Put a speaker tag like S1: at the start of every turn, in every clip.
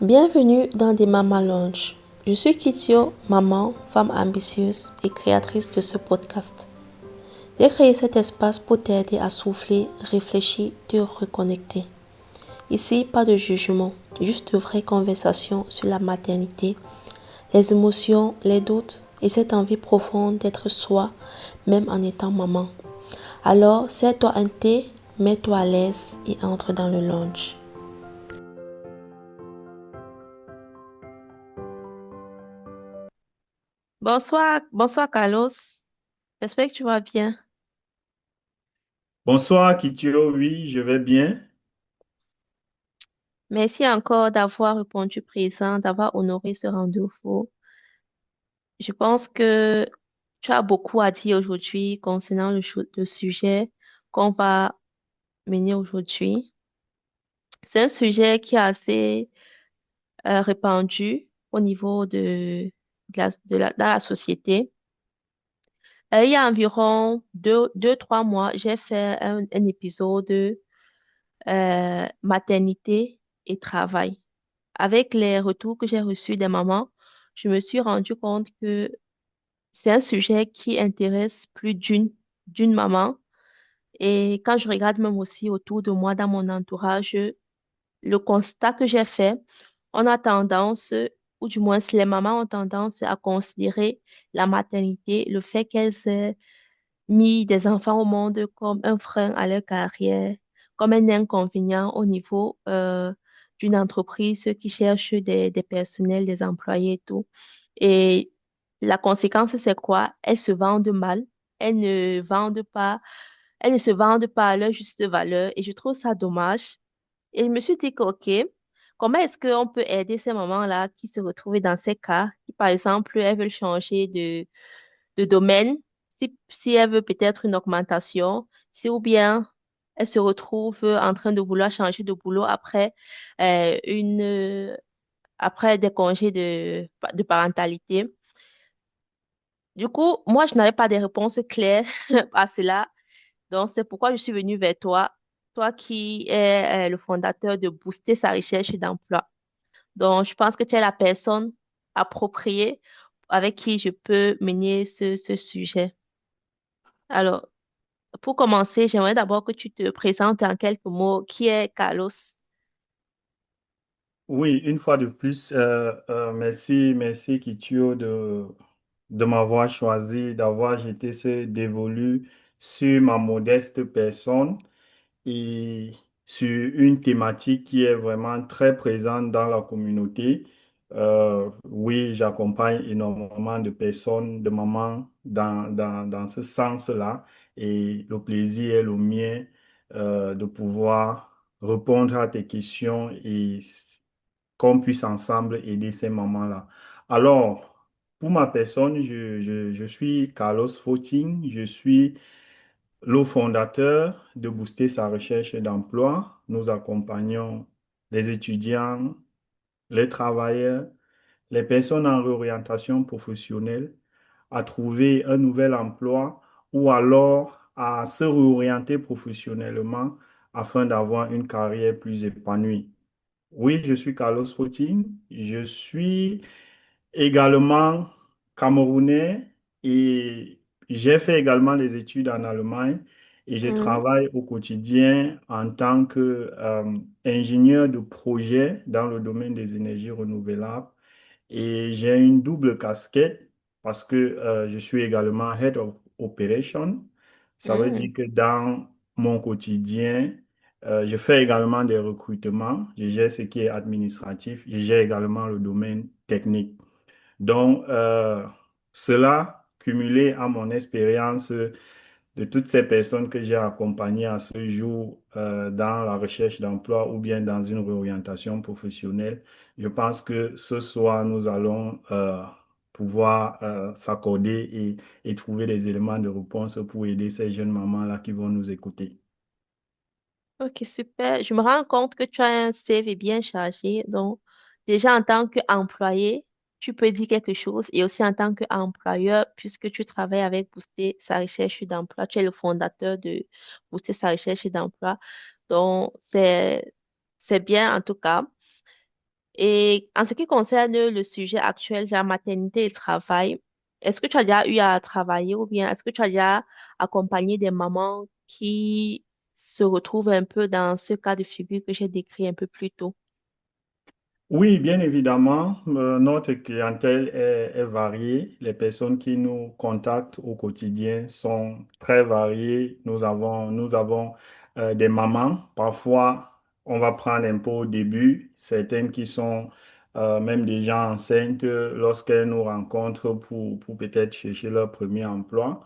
S1: Bienvenue dans des Mama Lounge. Je suis Kitio, maman, femme ambitieuse et créatrice de ce podcast. J'ai créé cet espace pour t'aider à souffler, réfléchir, te reconnecter. Ici, pas de jugement, juste de vraies conversations sur la maternité, les émotions, les doutes et cette envie profonde d'être soi, même en étant maman. Alors, sers-toi un thé, mets-toi à l'aise et entre dans le lounge. Bonsoir Carlos. J'espère que tu vas bien.
S2: Bonsoir, Kitio. Oui, je vais bien.
S1: Merci encore d'avoir répondu présent, d'avoir honoré ce rendez-vous. Je pense que tu as beaucoup à dire aujourd'hui concernant le sujet qu'on va mener aujourd'hui. C'est un sujet qui est assez répandu au niveau dans la société. Il y a environ 3 mois, j'ai fait un épisode maternité et travail. Avec les retours que j'ai reçus des mamans, je me suis rendu compte que c'est un sujet qui intéresse plus d'une maman. Et quand je regarde même aussi autour de moi, dans mon entourage, le constat que j'ai fait, on a tendance, ou du moins les mamans ont tendance à considérer la maternité, le fait qu'elles aient mis des enfants au monde comme un frein à leur carrière, comme un inconvénient au niveau d'une entreprise qui cherche des personnels, des employés et tout. Et la conséquence, c'est quoi? Elles se vendent mal, elles ne vendent pas, elles ne se vendent pas à leur juste valeur et je trouve ça dommage. Et je me suis dit que, OK, comment est-ce qu'on peut aider ces mamans-là qui se retrouvent dans ces cas, qui par exemple, elles veulent changer de domaine, si elle veut peut-être une augmentation, si ou bien elle se retrouve en train de vouloir changer de boulot euh, une, après des congés de parentalité. Du coup, moi, je n'avais pas de réponse claire à cela. Donc, c'est pourquoi je suis venue vers toi, toi qui es le fondateur de Booster sa recherche d'emploi. Donc, je pense que tu es la personne appropriée avec qui je peux mener ce sujet. Alors, pour commencer, j'aimerais d'abord que tu te présentes en quelques mots. Qui est Carlos?
S2: Oui, une fois de plus, merci Kitio de m'avoir choisi, d'avoir jeté ce dévolu sur ma modeste personne et sur une thématique qui est vraiment très présente dans la communauté. Oui, j'accompagne énormément de personnes, de mamans dans ce sens-là et le plaisir est le mien de pouvoir répondre à tes questions et qu'on puisse ensemble aider ces mamans-là. Alors, pour ma personne, je suis Carlos Fauting, je suis le fondateur de Booster sa recherche d'emploi. Nous accompagnons les étudiants, les travailleurs, les personnes en réorientation professionnelle à trouver un nouvel emploi ou alors à se réorienter professionnellement afin d'avoir une carrière plus épanouie. Oui, je suis Carlos Fauting. Je suis également camerounais et j'ai fait également des études en Allemagne et je
S1: Mhm,
S2: travaille au quotidien en tant que ingénieur de projet dans le domaine des énergies renouvelables et j'ai une double casquette parce que je suis également Head of Operation. Ça veut dire
S1: mhm.
S2: que dans mon quotidien, je fais également des recrutements. Je gère ce qui est administratif. Je gère également le domaine technique. Donc, cela, cumulé à mon expérience de toutes ces personnes que j'ai accompagnées à ce jour dans la recherche d'emploi ou bien dans une réorientation professionnelle, je pense que ce soir, nous allons pouvoir s'accorder et trouver des éléments de réponse pour aider ces jeunes mamans-là qui vont nous écouter.
S1: Ok, super. Je me rends compte que tu as un CV bien chargé. Donc, déjà en tant qu'employé, tu peux dire quelque chose. Et aussi en tant qu'employeur, puisque tu travailles avec Booster sa recherche d'emploi, tu es le fondateur de Booster sa recherche d'emploi. Donc, c'est bien en tout cas. Et en ce qui concerne le sujet actuel, la maternité et le travail, est-ce que tu as déjà eu à travailler ou bien est-ce que tu as déjà accompagné des mamans qui se retrouvent un peu dans ce cas de figure que j'ai décrit un peu plus tôt?
S2: Oui, bien évidemment, notre clientèle est variée. Les personnes qui nous contactent au quotidien sont très variées. Nous avons des mamans. Parfois, on va prendre un peu au début, certaines qui sont même déjà enceintes lorsqu'elles nous rencontrent pour peut-être chercher leur premier emploi.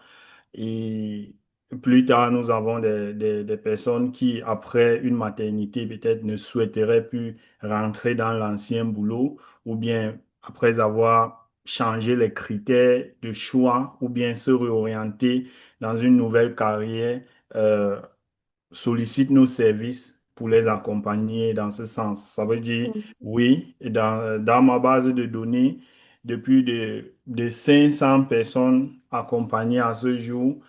S2: Et plus tard, nous avons des personnes qui, après une maternité, peut-être ne souhaiteraient plus rentrer dans l'ancien boulot ou bien après avoir changé les critères de choix ou bien se réorienter dans une nouvelle carrière, euh, sollicitent nos services pour les accompagner dans ce sens. Ça veut dire, oui, dans ma base de données, depuis de 500 personnes accompagnées à ce jour,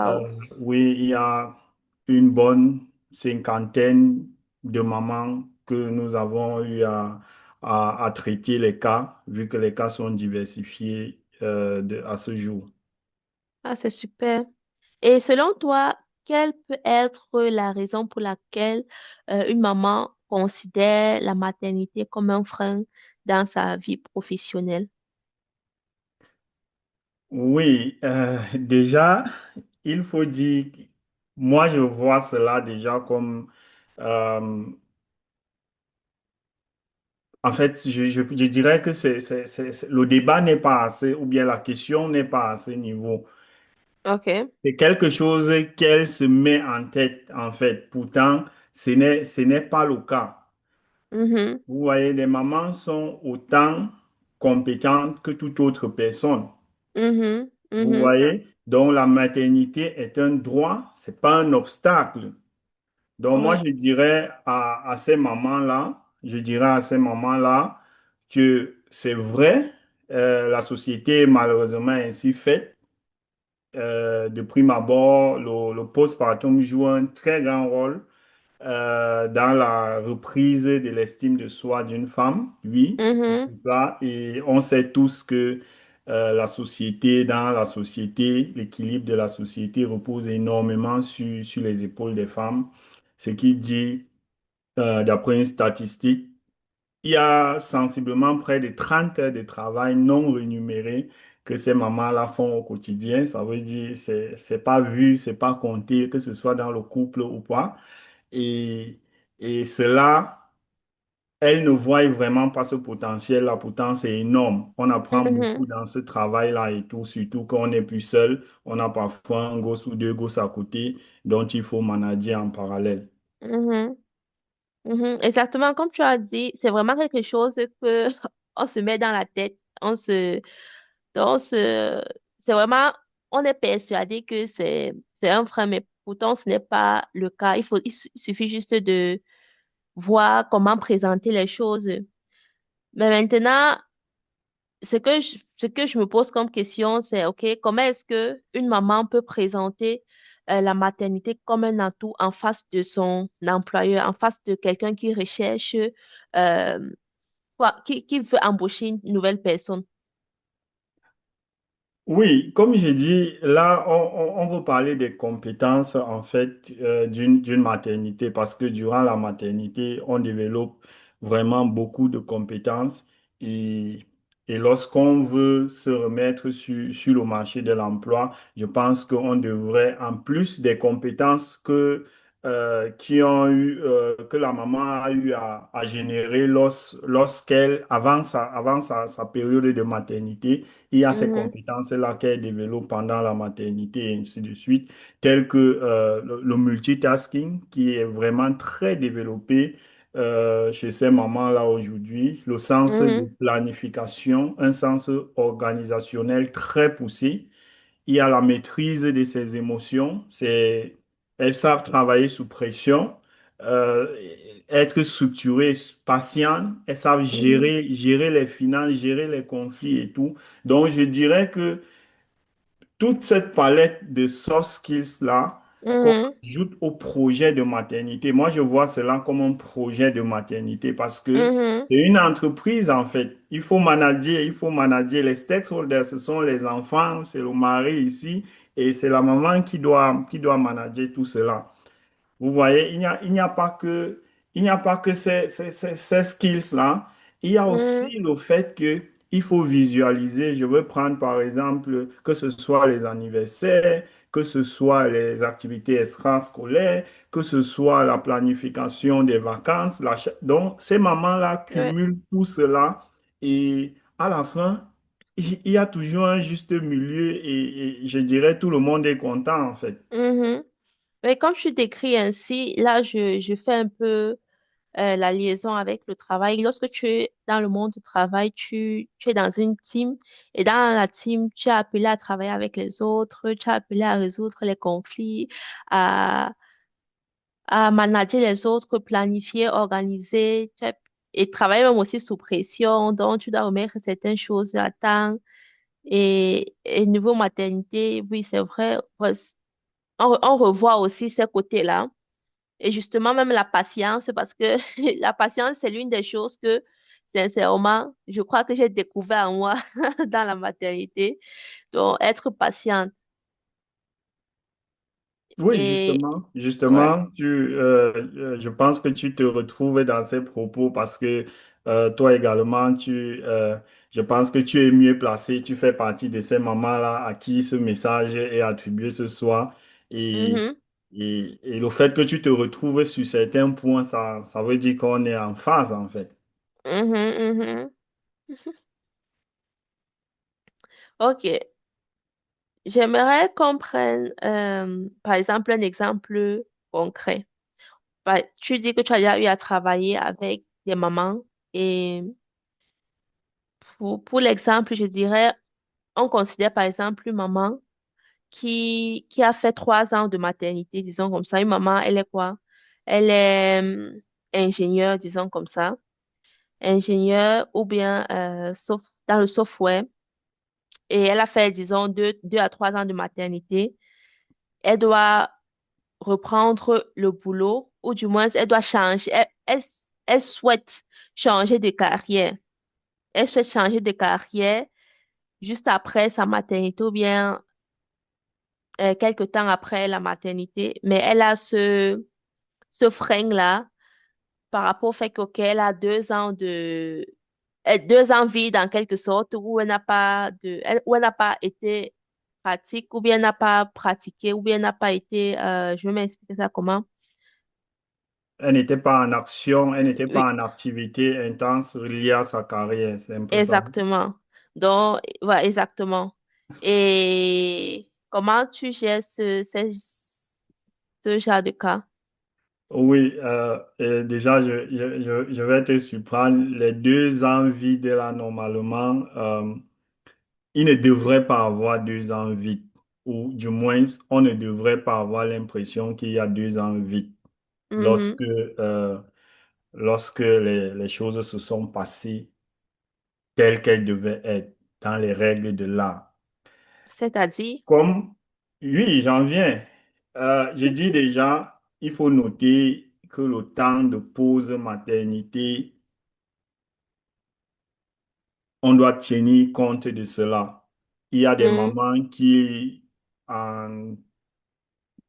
S2: euh,
S1: Wow.
S2: oui, il y a une bonne cinquantaine de mamans que nous avons eu à traiter les cas, vu que les cas sont diversifiés à ce jour.
S1: Ah, c'est super. Et selon toi, quelle peut être la raison pour laquelle une maman considère la maternité comme un frein dans sa vie professionnelle?
S2: Oui, déjà, il faut dire, moi je vois cela déjà comme, euh, en fait, je dirais que le débat n'est pas assez, ou bien la question n'est pas à ce niveau.
S1: OK.
S2: C'est quelque chose qu'elle se met en tête, en fait. Pourtant, ce n'est pas le cas.
S1: Mhm,
S2: Vous voyez, les mamans sont autant compétentes que toute autre personne.
S1: mhm,
S2: Vous
S1: mhm.
S2: voyez? Donc, la maternité est un droit, c'est pas un obstacle. Donc, moi,
S1: Ouais.
S2: je dirais à ces mamans-là, je dirais à ces mamans-là que c'est vrai, la société est malheureusement ainsi faite. De prime abord, le postpartum joue un très grand rôle dans la reprise de l'estime de soi d'une femme. Oui,
S1: Mhm,
S2: c'est ça. Et on sait tous que dans la société, l'équilibre de la société repose énormément sur les épaules des femmes. Ce qui dit, d'après une statistique, il y a sensiblement près de 30 heures de travail non rémunéré que ces mamans-là font au quotidien. Ça veut dire, c'est pas vu, c'est pas compté, que ce soit dans le couple ou pas. Et, et cela, elles ne voient vraiment pas ce potentiel-là. Pourtant, c'est énorme. On apprend beaucoup
S1: mhm,
S2: dans ce travail-là et tout, surtout quand on n'est plus seul. On a parfois un gosse ou deux gosses à côté dont il faut manager en parallèle.
S1: mhm, mhm. Exactement comme tu as dit, c'est vraiment quelque chose que on se met dans la tête, on se, c'est vraiment, on est persuadé que c'est un frein, mais pourtant ce n'est pas le cas. Il suffit juste de voir comment présenter les choses. Mais maintenant, ce que je me pose comme question, c'est, OK, comment est-ce que une maman peut présenter la maternité comme un atout en face de son employeur, en face de quelqu'un qui recherche, qui veut embaucher une nouvelle personne?
S2: Oui, comme j'ai dit, là, on veut parler des compétences, en fait, d'une maternité, parce que durant la maternité, on développe vraiment beaucoup de compétences et, et lorsqu'on veut se remettre sur le marché de l'emploi, je pense qu'on devrait, en plus des compétences que la maman a eu à générer avant sa période de maternité, il y a ces
S1: Mhm,
S2: compétences-là qu'elle développe pendant la maternité et ainsi de suite, telles que le multitasking qui est vraiment très développé chez ces mamans-là aujourd'hui, le sens de
S1: mhm,
S2: planification, un sens organisationnel très poussé. Il y a la maîtrise de ses émotions. Elles savent travailler sous pression, euh, être structurées, patientes. Elles savent
S1: mhm,
S2: gérer les finances, gérer les conflits et tout. Donc, je dirais que toute cette palette de soft skills-là, qu'on
S1: mhm,
S2: ajoute au projet de maternité. Moi, je vois cela comme un projet de maternité parce que
S1: mhm,
S2: c'est une entreprise, en fait. Il faut manager les stakeholders, ce sont les enfants, c'est le mari ici, et c'est la maman qui doit manager tout cela. Vous voyez, il n'y a pas que ces skills-là. Il y a
S1: mhm,
S2: aussi le fait que il faut visualiser. Je veux prendre par exemple que ce soit les anniversaires, que ce soit les activités extrascolaires, que ce soit la planification des vacances. Donc, ces mamans-là
S1: ouais,
S2: cumulent tout cela et à la fin, il y a toujours un juste milieu et je dirais tout le monde est content en fait.
S1: mhm. Mais comme tu décris ainsi, là, je fais un peu la liaison avec le travail. Lorsque tu es dans le monde du travail, tu es dans une team et dans la team, tu es appelé à travailler avec les autres, tu es appelé à résoudre les conflits, à, à manager les autres, planifier, organiser, et travailler même aussi sous pression. Donc, tu dois remettre certaines choses à temps. Et niveau maternité, oui, c'est vrai, ouais, on revoit aussi ces côtés-là. Et justement, même la patience, parce que la patience, c'est l'une des choses que, sincèrement, je crois que j'ai découvert en moi dans la maternité. Donc, être patiente.
S2: Oui,
S1: Et,
S2: justement,
S1: ouais.
S2: justement, je pense que tu te retrouves dans ces propos parce que toi également, je pense que tu es mieux placé, tu fais partie de ces mamans-là à qui ce message est attribué ce soir. Et,
S1: Mhm,
S2: et le fait que tu te retrouves sur certains points, ça veut dire qu'on est en phase en fait.
S1: mhm, mhm. OK. J'aimerais qu'on prenne, par exemple, un exemple concret. Tu dis que tu as déjà eu à travailler avec des mamans et pour l'exemple, je dirais, on considère par exemple une maman qui a fait 3 ans de maternité, disons comme ça. Une maman, elle est quoi? Elle est ingénieure, disons comme ça. Ingénieure ou bien dans le software. Et elle a fait, disons, 2 à 3 ans de maternité. Elle doit reprendre le boulot ou du moins, elle doit changer. Elle souhaite changer de carrière. Elle souhaite changer de carrière juste après sa maternité ou bien quelque temps après la maternité. Mais elle a ce frein-là par rapport au fait qu'elle a 2 ans 2 ans vide en quelque sorte où où elle n'a pas été pratique ou bien elle n'a pas pratiqué ou bien elle n'a pas été, je vais m'expliquer ça comment.
S2: Elle n'était pas en action, elle n'était
S1: Oui,
S2: pas en activité intense liée à sa carrière, c'est un peu ça.
S1: exactement. Donc, voilà, exactement. Et comment tu gères ce genre de cas?
S2: Oui, et déjà, je vais te surprendre. Les 2 ans vides, là, normalement, il ne devrait pas avoir 2 ans vides. Ou du moins, on ne devrait pas avoir l'impression qu'il y a 2 ans vides
S1: Mhm.
S2: lorsque, lorsque les choses se sont passées telles qu'elles devaient être dans les règles de l'art.
S1: C'est-à-dire?
S2: Comme, oui, j'en viens. J'ai dit déjà, il faut noter que le temps de pause maternité, on doit tenir compte de cela. Il y a des
S1: Mhm.
S2: mamans qui,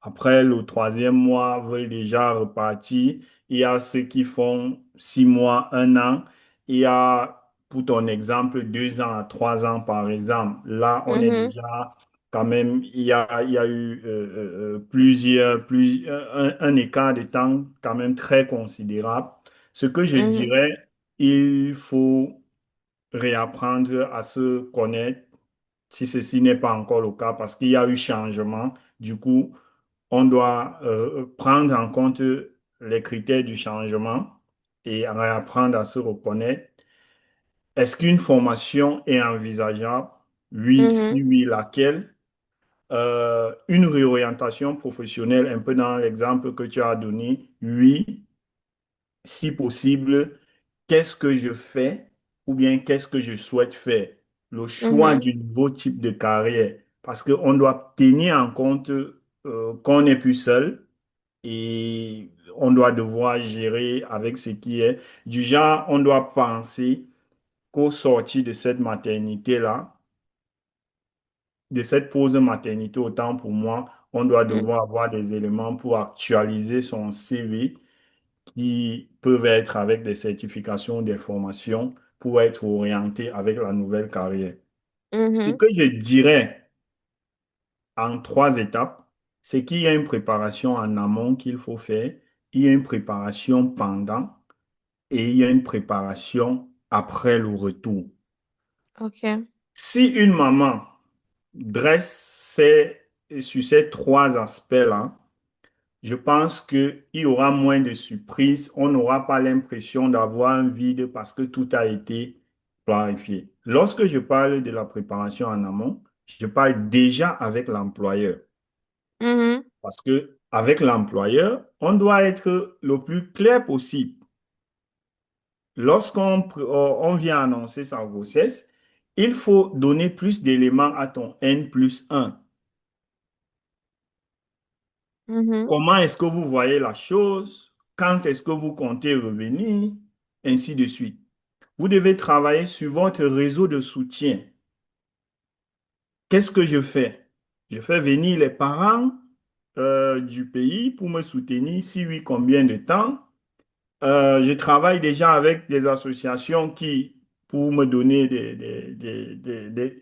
S2: après le troisième mois, veulent déjà repartir. Il y a ceux qui font 6 mois, un an. Il y a, pour ton exemple, 2 ans à 3 ans, par exemple. Là, on est
S1: Mhm.
S2: déjà quand même, il y a eu un écart de temps quand même très considérable. Ce que je
S1: Mhm.
S2: dirais, il faut réapprendre à se connaître si ceci n'est pas encore le cas parce qu'il y a eu changement. Du coup, on doit prendre en compte les critères du changement et apprendre à se reconnaître. Est-ce qu'une formation est envisageable? Oui, si
S1: Mhm.
S2: oui, laquelle? Une réorientation professionnelle, un peu dans l'exemple que tu as donné, oui, si possible, qu'est-ce que je fais ou bien qu'est-ce que je souhaite faire? Le choix
S1: Mhm.
S2: du nouveau type de carrière, parce qu'on doit tenir en compte qu'on n'est plus seul et on doit devoir gérer avec ce qui est. Du genre, on doit penser qu'au sortir de cette maternité-là, de cette pause maternité, autant pour moi, on doit
S1: Mm,
S2: devoir avoir des éléments pour actualiser son CV qui peuvent être avec des certifications, des formations pour être orienté avec la nouvelle carrière. Ce
S1: mhm.
S2: que je dirais en trois étapes, c'est qu'il y a une préparation en amont qu'il faut faire, il y a une préparation pendant et il y a une préparation après le retour.
S1: OK.
S2: Si une maman sur ces trois aspects-là, je pense qu'il y aura moins de surprises. On n'aura pas l'impression d'avoir un vide parce que tout a été clarifié. Lorsque je parle de la préparation en amont, je parle déjà avec l'employeur.
S1: Mhm,
S2: Parce que avec l'employeur, on doit être le plus clair possible. On vient annoncer sa grossesse, il faut donner plus d'éléments à ton N+1.
S1: mhm,
S2: Comment est-ce que vous voyez la chose? Quand est-ce que vous comptez revenir? Ainsi de suite. Vous devez travailler sur votre réseau de soutien. Qu'est-ce que je fais? Je fais venir les parents du pays pour me soutenir. Si oui, combien de temps? Je travaille déjà avec des associations pour me donner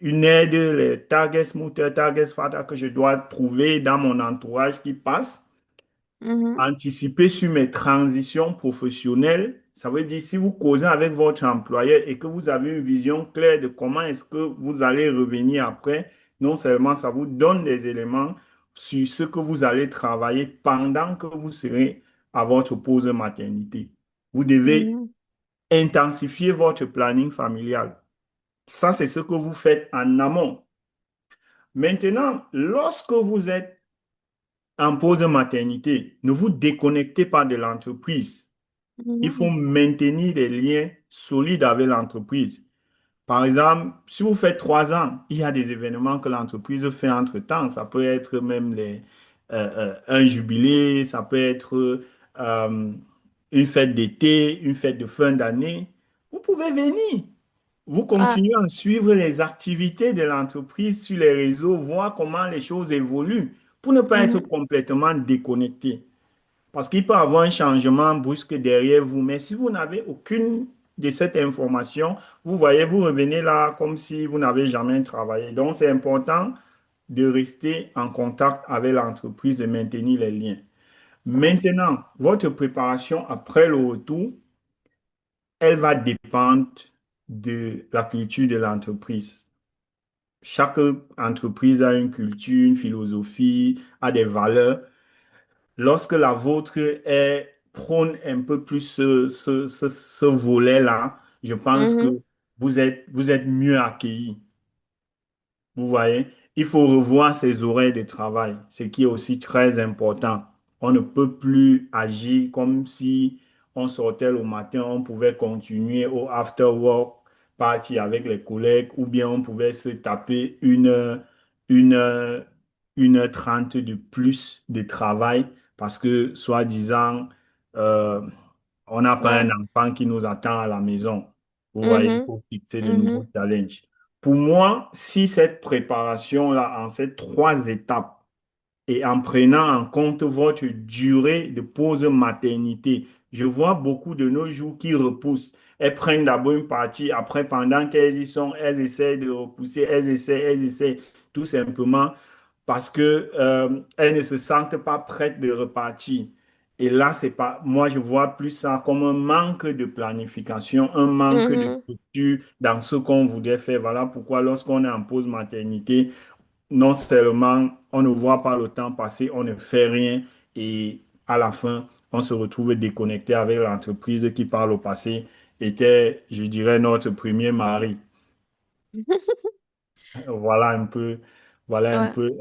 S2: une aide, les targets mouteurs, targets fata que je dois trouver dans mon entourage qui passe.
S1: mhm,
S2: Anticiper sur mes transitions professionnelles. Ça veut dire si vous causez avec votre employeur et que vous avez une vision claire de comment est-ce que vous allez revenir après, non seulement ça vous donne des éléments sur ce que vous allez travailler pendant que vous serez à votre pause maternité. Vous devez
S1: mhm,
S2: intensifier votre planning familial. Ça, c'est ce que vous faites en amont. Maintenant, lorsque vous êtes en pause maternité, ne vous déconnectez pas de l'entreprise. Il
S1: mhm.
S2: faut maintenir des liens solides avec l'entreprise. Par exemple, si vous faites 3 ans, il y a des événements que l'entreprise fait entre-temps. Ça peut être même un jubilé, ça peut être une fête d'été, une fête de fin d'année. Vous pouvez venir. Vous
S1: Ah,
S2: continuez à suivre les activités de l'entreprise sur les réseaux, voir comment les choses évoluent pour ne pas être
S1: mhm,
S2: complètement déconnecté. Parce qu'il peut y avoir un changement brusque derrière vous, mais si vous n'avez aucune de cette information, vous voyez, vous revenez là comme si vous n'avez jamais travaillé. Donc, c'est important de rester en contact avec l'entreprise et maintenir les liens.
S1: ouais.
S2: Maintenant, votre préparation après le retour, elle va dépendre de la culture de l'entreprise. Chaque entreprise a une culture, une philosophie, a des valeurs. Lorsque la vôtre prône un peu plus ce volet-là, je pense que
S1: Mhm,
S2: vous êtes mieux accueillis. Vous voyez, il faut revoir ses horaires de travail, ce qui est aussi très important. On ne peut plus agir comme si on sortait le matin, on pouvait continuer au after work party avec les collègues, ou bien on pouvait se taper une heure, 1h30 de plus de travail parce que, soi-disant, euh, on n'a pas un
S1: ouais.
S2: enfant qui nous attend à la maison. Vous voyez, il
S1: Mhm,
S2: faut fixer de nouveaux
S1: mhm,
S2: challenges. Pour moi, si cette préparation-là, en ces trois étapes, et en prenant en compte votre durée de pause maternité, je vois beaucoup de nos jours qui repoussent. Elles prennent d'abord une partie, après, pendant qu'elles y sont, elles essaient de repousser, elles essaient, tout simplement parce que elles ne se sentent pas prêtes de repartir. Et là, c'est pas, moi, je vois plus ça comme un manque de planification, un manque de
S1: mhm,
S2: structure dans ce qu'on voudrait faire. Voilà pourquoi lorsqu'on est en pause maternité, non seulement on ne voit pas le temps passer, on ne fait rien et à la fin, on se retrouve déconnecté avec l'entreprise qui, par le passé, était, je dirais, notre premier mari. Voilà un peu, voilà un
S1: ouais.
S2: peu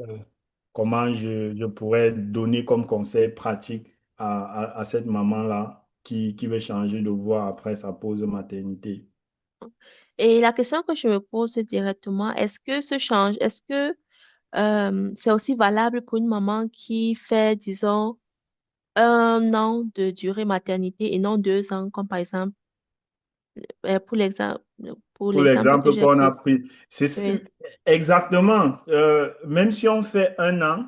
S2: comment je pourrais donner comme conseil pratique à cette maman-là qui veut changer de voie après sa pause maternité.
S1: Et la question que je me pose directement, est-ce que C'est aussi valable pour une maman qui fait, disons, 1 an de durée maternité et non 2 ans, comme par exemple, pour
S2: Pour
S1: l'exemple que
S2: l'exemple
S1: j'ai
S2: qu'on a
S1: pris.
S2: pris.
S1: Oui.
S2: Exactement. Même si on fait 1 an,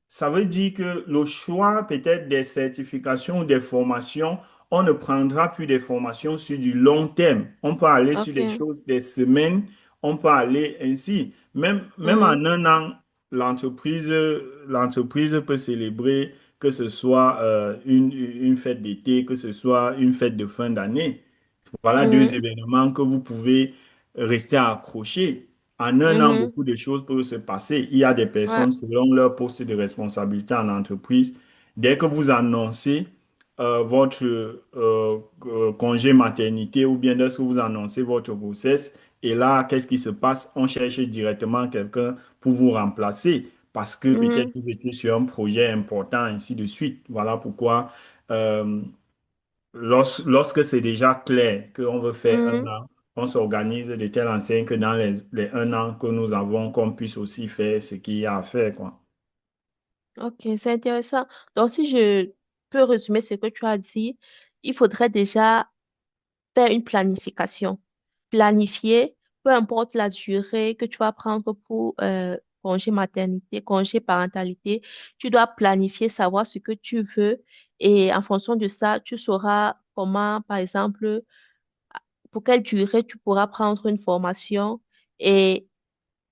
S2: ça veut dire que le choix peut-être des certifications ou des formations, on ne prendra plus des formations sur du long terme. On peut aller sur des
S1: OK.
S2: choses, des semaines, on peut aller ainsi. Même en
S1: Mhm.
S2: 1 an, l'entreprise peut célébrer que ce soit une fête d'été, que ce soit une fête de fin d'année. Voilà deux
S1: Mhm.
S2: événements que vous pouvez rester accroché. En 1 an,
S1: Mhm.
S2: beaucoup de choses peuvent se passer. Il y a des
S1: Ouais.
S2: personnes, selon leur poste de responsabilité en entreprise, dès que vous annoncez votre congé maternité ou bien lorsque vous annoncez votre grossesse, et là, qu'est-ce qui se passe? On cherche directement quelqu'un pour vous remplacer parce que peut-être
S1: Mhm.
S2: vous étiez sur un projet important, ainsi de suite. Voilà pourquoi euh, lorsque c'est déjà clair qu'on veut faire un
S1: Mhm.
S2: an, on s'organise de telle enseigne que dans les 1 an que nous avons, qu'on puisse aussi faire ce qu'il y a à faire, quoi.
S1: OK, c'est intéressant. Donc, si je peux résumer ce que tu as dit, il faudrait déjà faire une planification. Planifier, peu importe la durée que tu vas prendre pour congé maternité, congé parentalité, tu dois planifier, savoir ce que tu veux et en fonction de ça, tu sauras comment, par exemple, pour quelle durée tu pourras prendre une formation. Et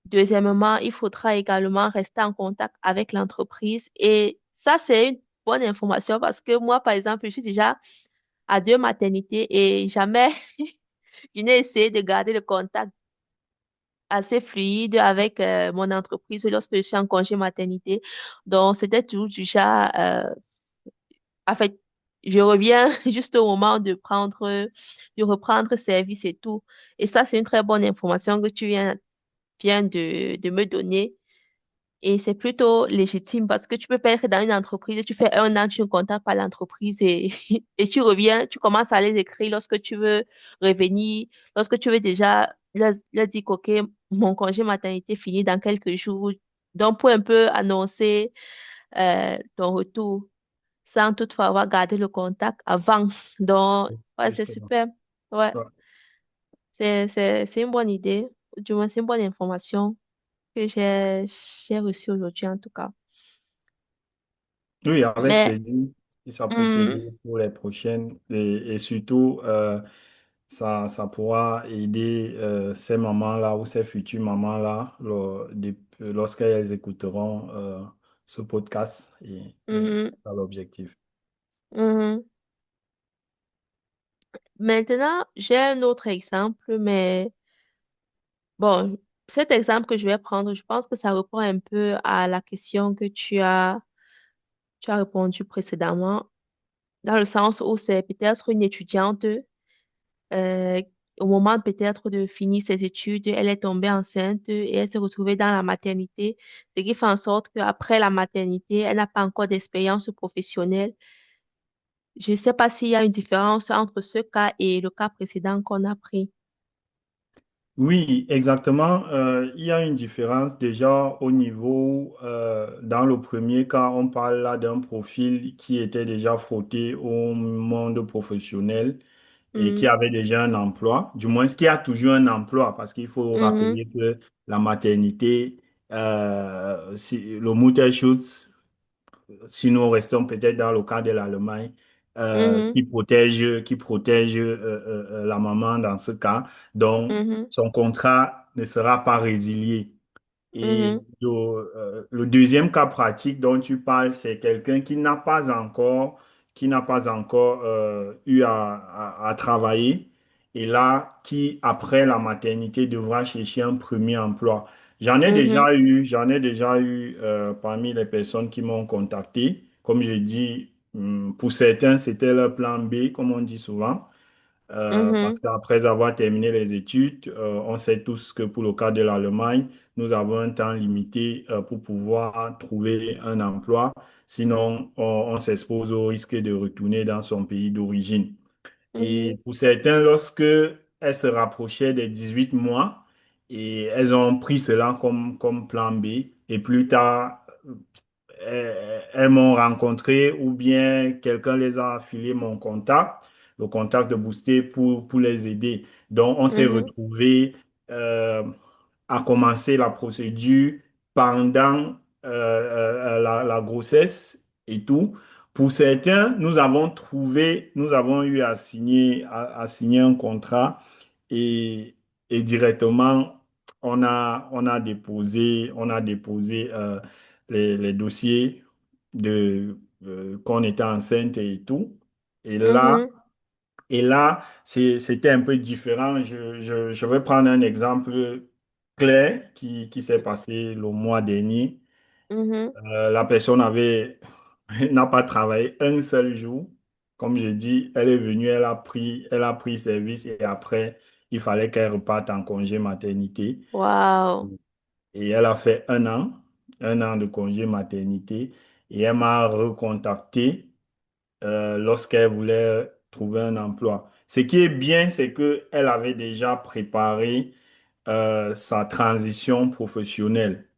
S1: deuxièmement, il faudra également rester en contact avec l'entreprise. Et ça, c'est une bonne information parce que moi, par exemple, je suis déjà à 2 maternités et jamais je n'ai essayé de garder le contact assez fluide avec mon entreprise lorsque je suis en congé maternité. Donc, c'était toujours du genre, en fait, je reviens juste au moment de reprendre service et tout. Et ça, c'est une très bonne information que viens de me donner. Et c'est plutôt légitime parce que tu peux pas être dans une entreprise, tu fais 1 an, tu ne contactes pas l'entreprise et, et tu reviens, tu commences à les écrire lorsque tu veux revenir, lorsque tu veux déjà leur dire qu'OK, mon congé maternité finit dans quelques jours. Donc, pour un peu annoncer ton retour sans toutefois avoir gardé le contact avant. Donc, ouais, c'est
S2: Justement.
S1: super. Ouais,
S2: Ouais.
S1: c'est une bonne idée. Du moins, c'est une bonne information que j'ai reçue aujourd'hui en tout cas.
S2: Oui, avec
S1: Mais,
S2: plaisir, si ça peut t'aider
S1: hum,
S2: pour les prochaines. Et surtout, ça pourra aider ces mamans-là ou ces futures mamans-là lorsqu'elles écouteront ce podcast. Et c'est
S1: mhm,
S2: ça l'objectif.
S1: mhm. Maintenant, j'ai un autre exemple, mais bon, cet exemple que je vais prendre, je pense que ça répond un peu à la question que tu as répondu précédemment, dans le sens où c'est peut-être une étudiante, euh, au moment peut-être de finir ses études, elle est tombée enceinte et elle s'est retrouvée dans la maternité, ce qui fait en sorte qu'après la maternité, elle n'a pas encore d'expérience professionnelle. Je ne sais pas s'il y a une différence entre ce cas et le cas précédent qu'on a pris.
S2: Oui, exactement. Il y a une différence déjà au niveau, dans le premier cas, on parle là d'un profil qui était déjà frotté au monde professionnel et qui
S1: Mhm,
S2: avait déjà un emploi, du moins qui a toujours un emploi, parce qu'il faut
S1: mhm,
S2: rappeler que la maternité, le Mutterschutz, si nous restons peut-être dans le cas de l'Allemagne,
S1: mhm,
S2: qui protège la maman dans ce cas. Donc,
S1: mhm,
S2: son contrat ne sera pas résilié. Et
S1: mhm,
S2: le deuxième cas pratique dont tu parles, c'est quelqu'un qui n'a pas encore eu à travailler et là, qui, après la maternité, devra chercher un premier emploi.
S1: mhm,
S2: J'en ai déjà eu parmi les personnes qui m'ont contacté. Comme je dis, pour certains, c'était leur plan B, comme on dit souvent. Parce
S1: mhm,
S2: qu'après avoir terminé les études, on sait tous que pour le cas de l'Allemagne, nous avons un temps limité pour pouvoir trouver un emploi. Sinon, on s'expose au risque de retourner dans son pays d'origine.
S1: mhm,
S2: Et pour certains, lorsque elle se rapprochait des 18 mois, et elles ont pris cela comme plan B. Et plus tard, elles m'ont rencontré ou bien quelqu'un les a affilié mon contact, le contact de Booster pour les aider. Donc, on s'est
S1: Mhm,
S2: retrouvés à commencer la procédure pendant la grossesse et tout. Pour certains, nous avons eu à signer un contrat et, et directement, on a déposé les dossiers qu'on était enceinte et tout. Et là,
S1: mhm,
S2: c'était un peu différent. Je vais prendre un exemple clair qui s'est passé le mois dernier.
S1: mhm.
S2: La personne n'a pas travaillé un seul jour. Comme je dis, elle est venue, elle a pris service et après, il fallait qu'elle reparte en congé maternité.
S1: Wow.
S2: Et elle a fait un an de congé maternité et elle m'a recontacté lorsqu'elle voulait trouver un emploi. Ce qui est bien, c'est qu'elle avait déjà préparé sa transition professionnelle.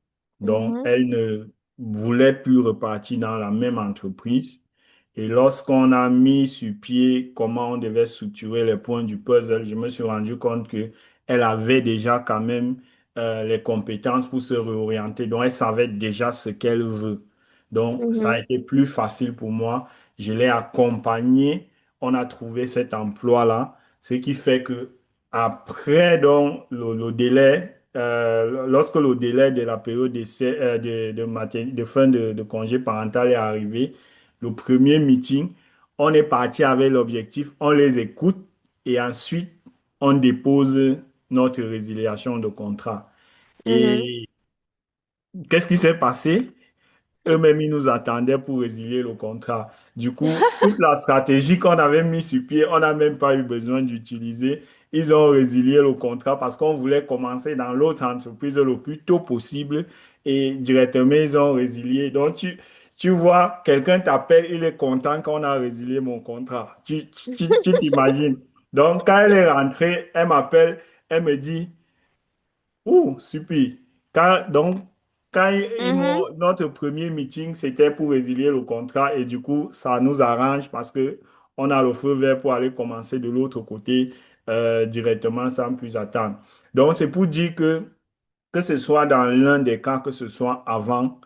S2: Donc,
S1: Mhm,
S2: elle ne voulait plus repartir dans la même entreprise. Et lorsqu'on a mis sur pied comment on devait structurer les points du puzzle, je me suis rendu compte que elle avait déjà quand même les compétences pour se réorienter. Donc, elle savait déjà ce qu'elle veut. Donc, ça a
S1: mhm,
S2: été plus facile pour moi. Je l'ai accompagnée. On a trouvé cet emploi-là, ce qui fait que après donc, le délai, lorsque le délai de la période de fin de congé parental est arrivé, le premier meeting, on est parti avec l'objectif, on les écoute et ensuite on dépose notre résiliation de contrat.
S1: mhm.
S2: Et qu'est-ce qui s'est passé? Eux-mêmes, ils nous attendaient pour résilier le contrat. Du coup, toute la stratégie qu'on avait mise sur pied, on n'a même pas eu besoin d'utiliser. Ils ont résilié le contrat parce qu'on voulait commencer dans l'autre entreprise le plus tôt possible et directement, ils ont résilié. Donc, tu vois, quelqu'un t'appelle, il est content qu'on a résilié mon contrat. Tu t'imagines. Donc, quand elle est rentrée, elle m'appelle, elle me dit, ouh, super. Donc,
S1: Mhm,
S2: notre premier meeting, c'était pour résilier le contrat et du coup, ça nous arrange parce que on a le feu vert pour aller commencer de l'autre côté directement sans plus attendre. Donc, c'est pour dire que ce soit dans l'un des cas, que ce soit avant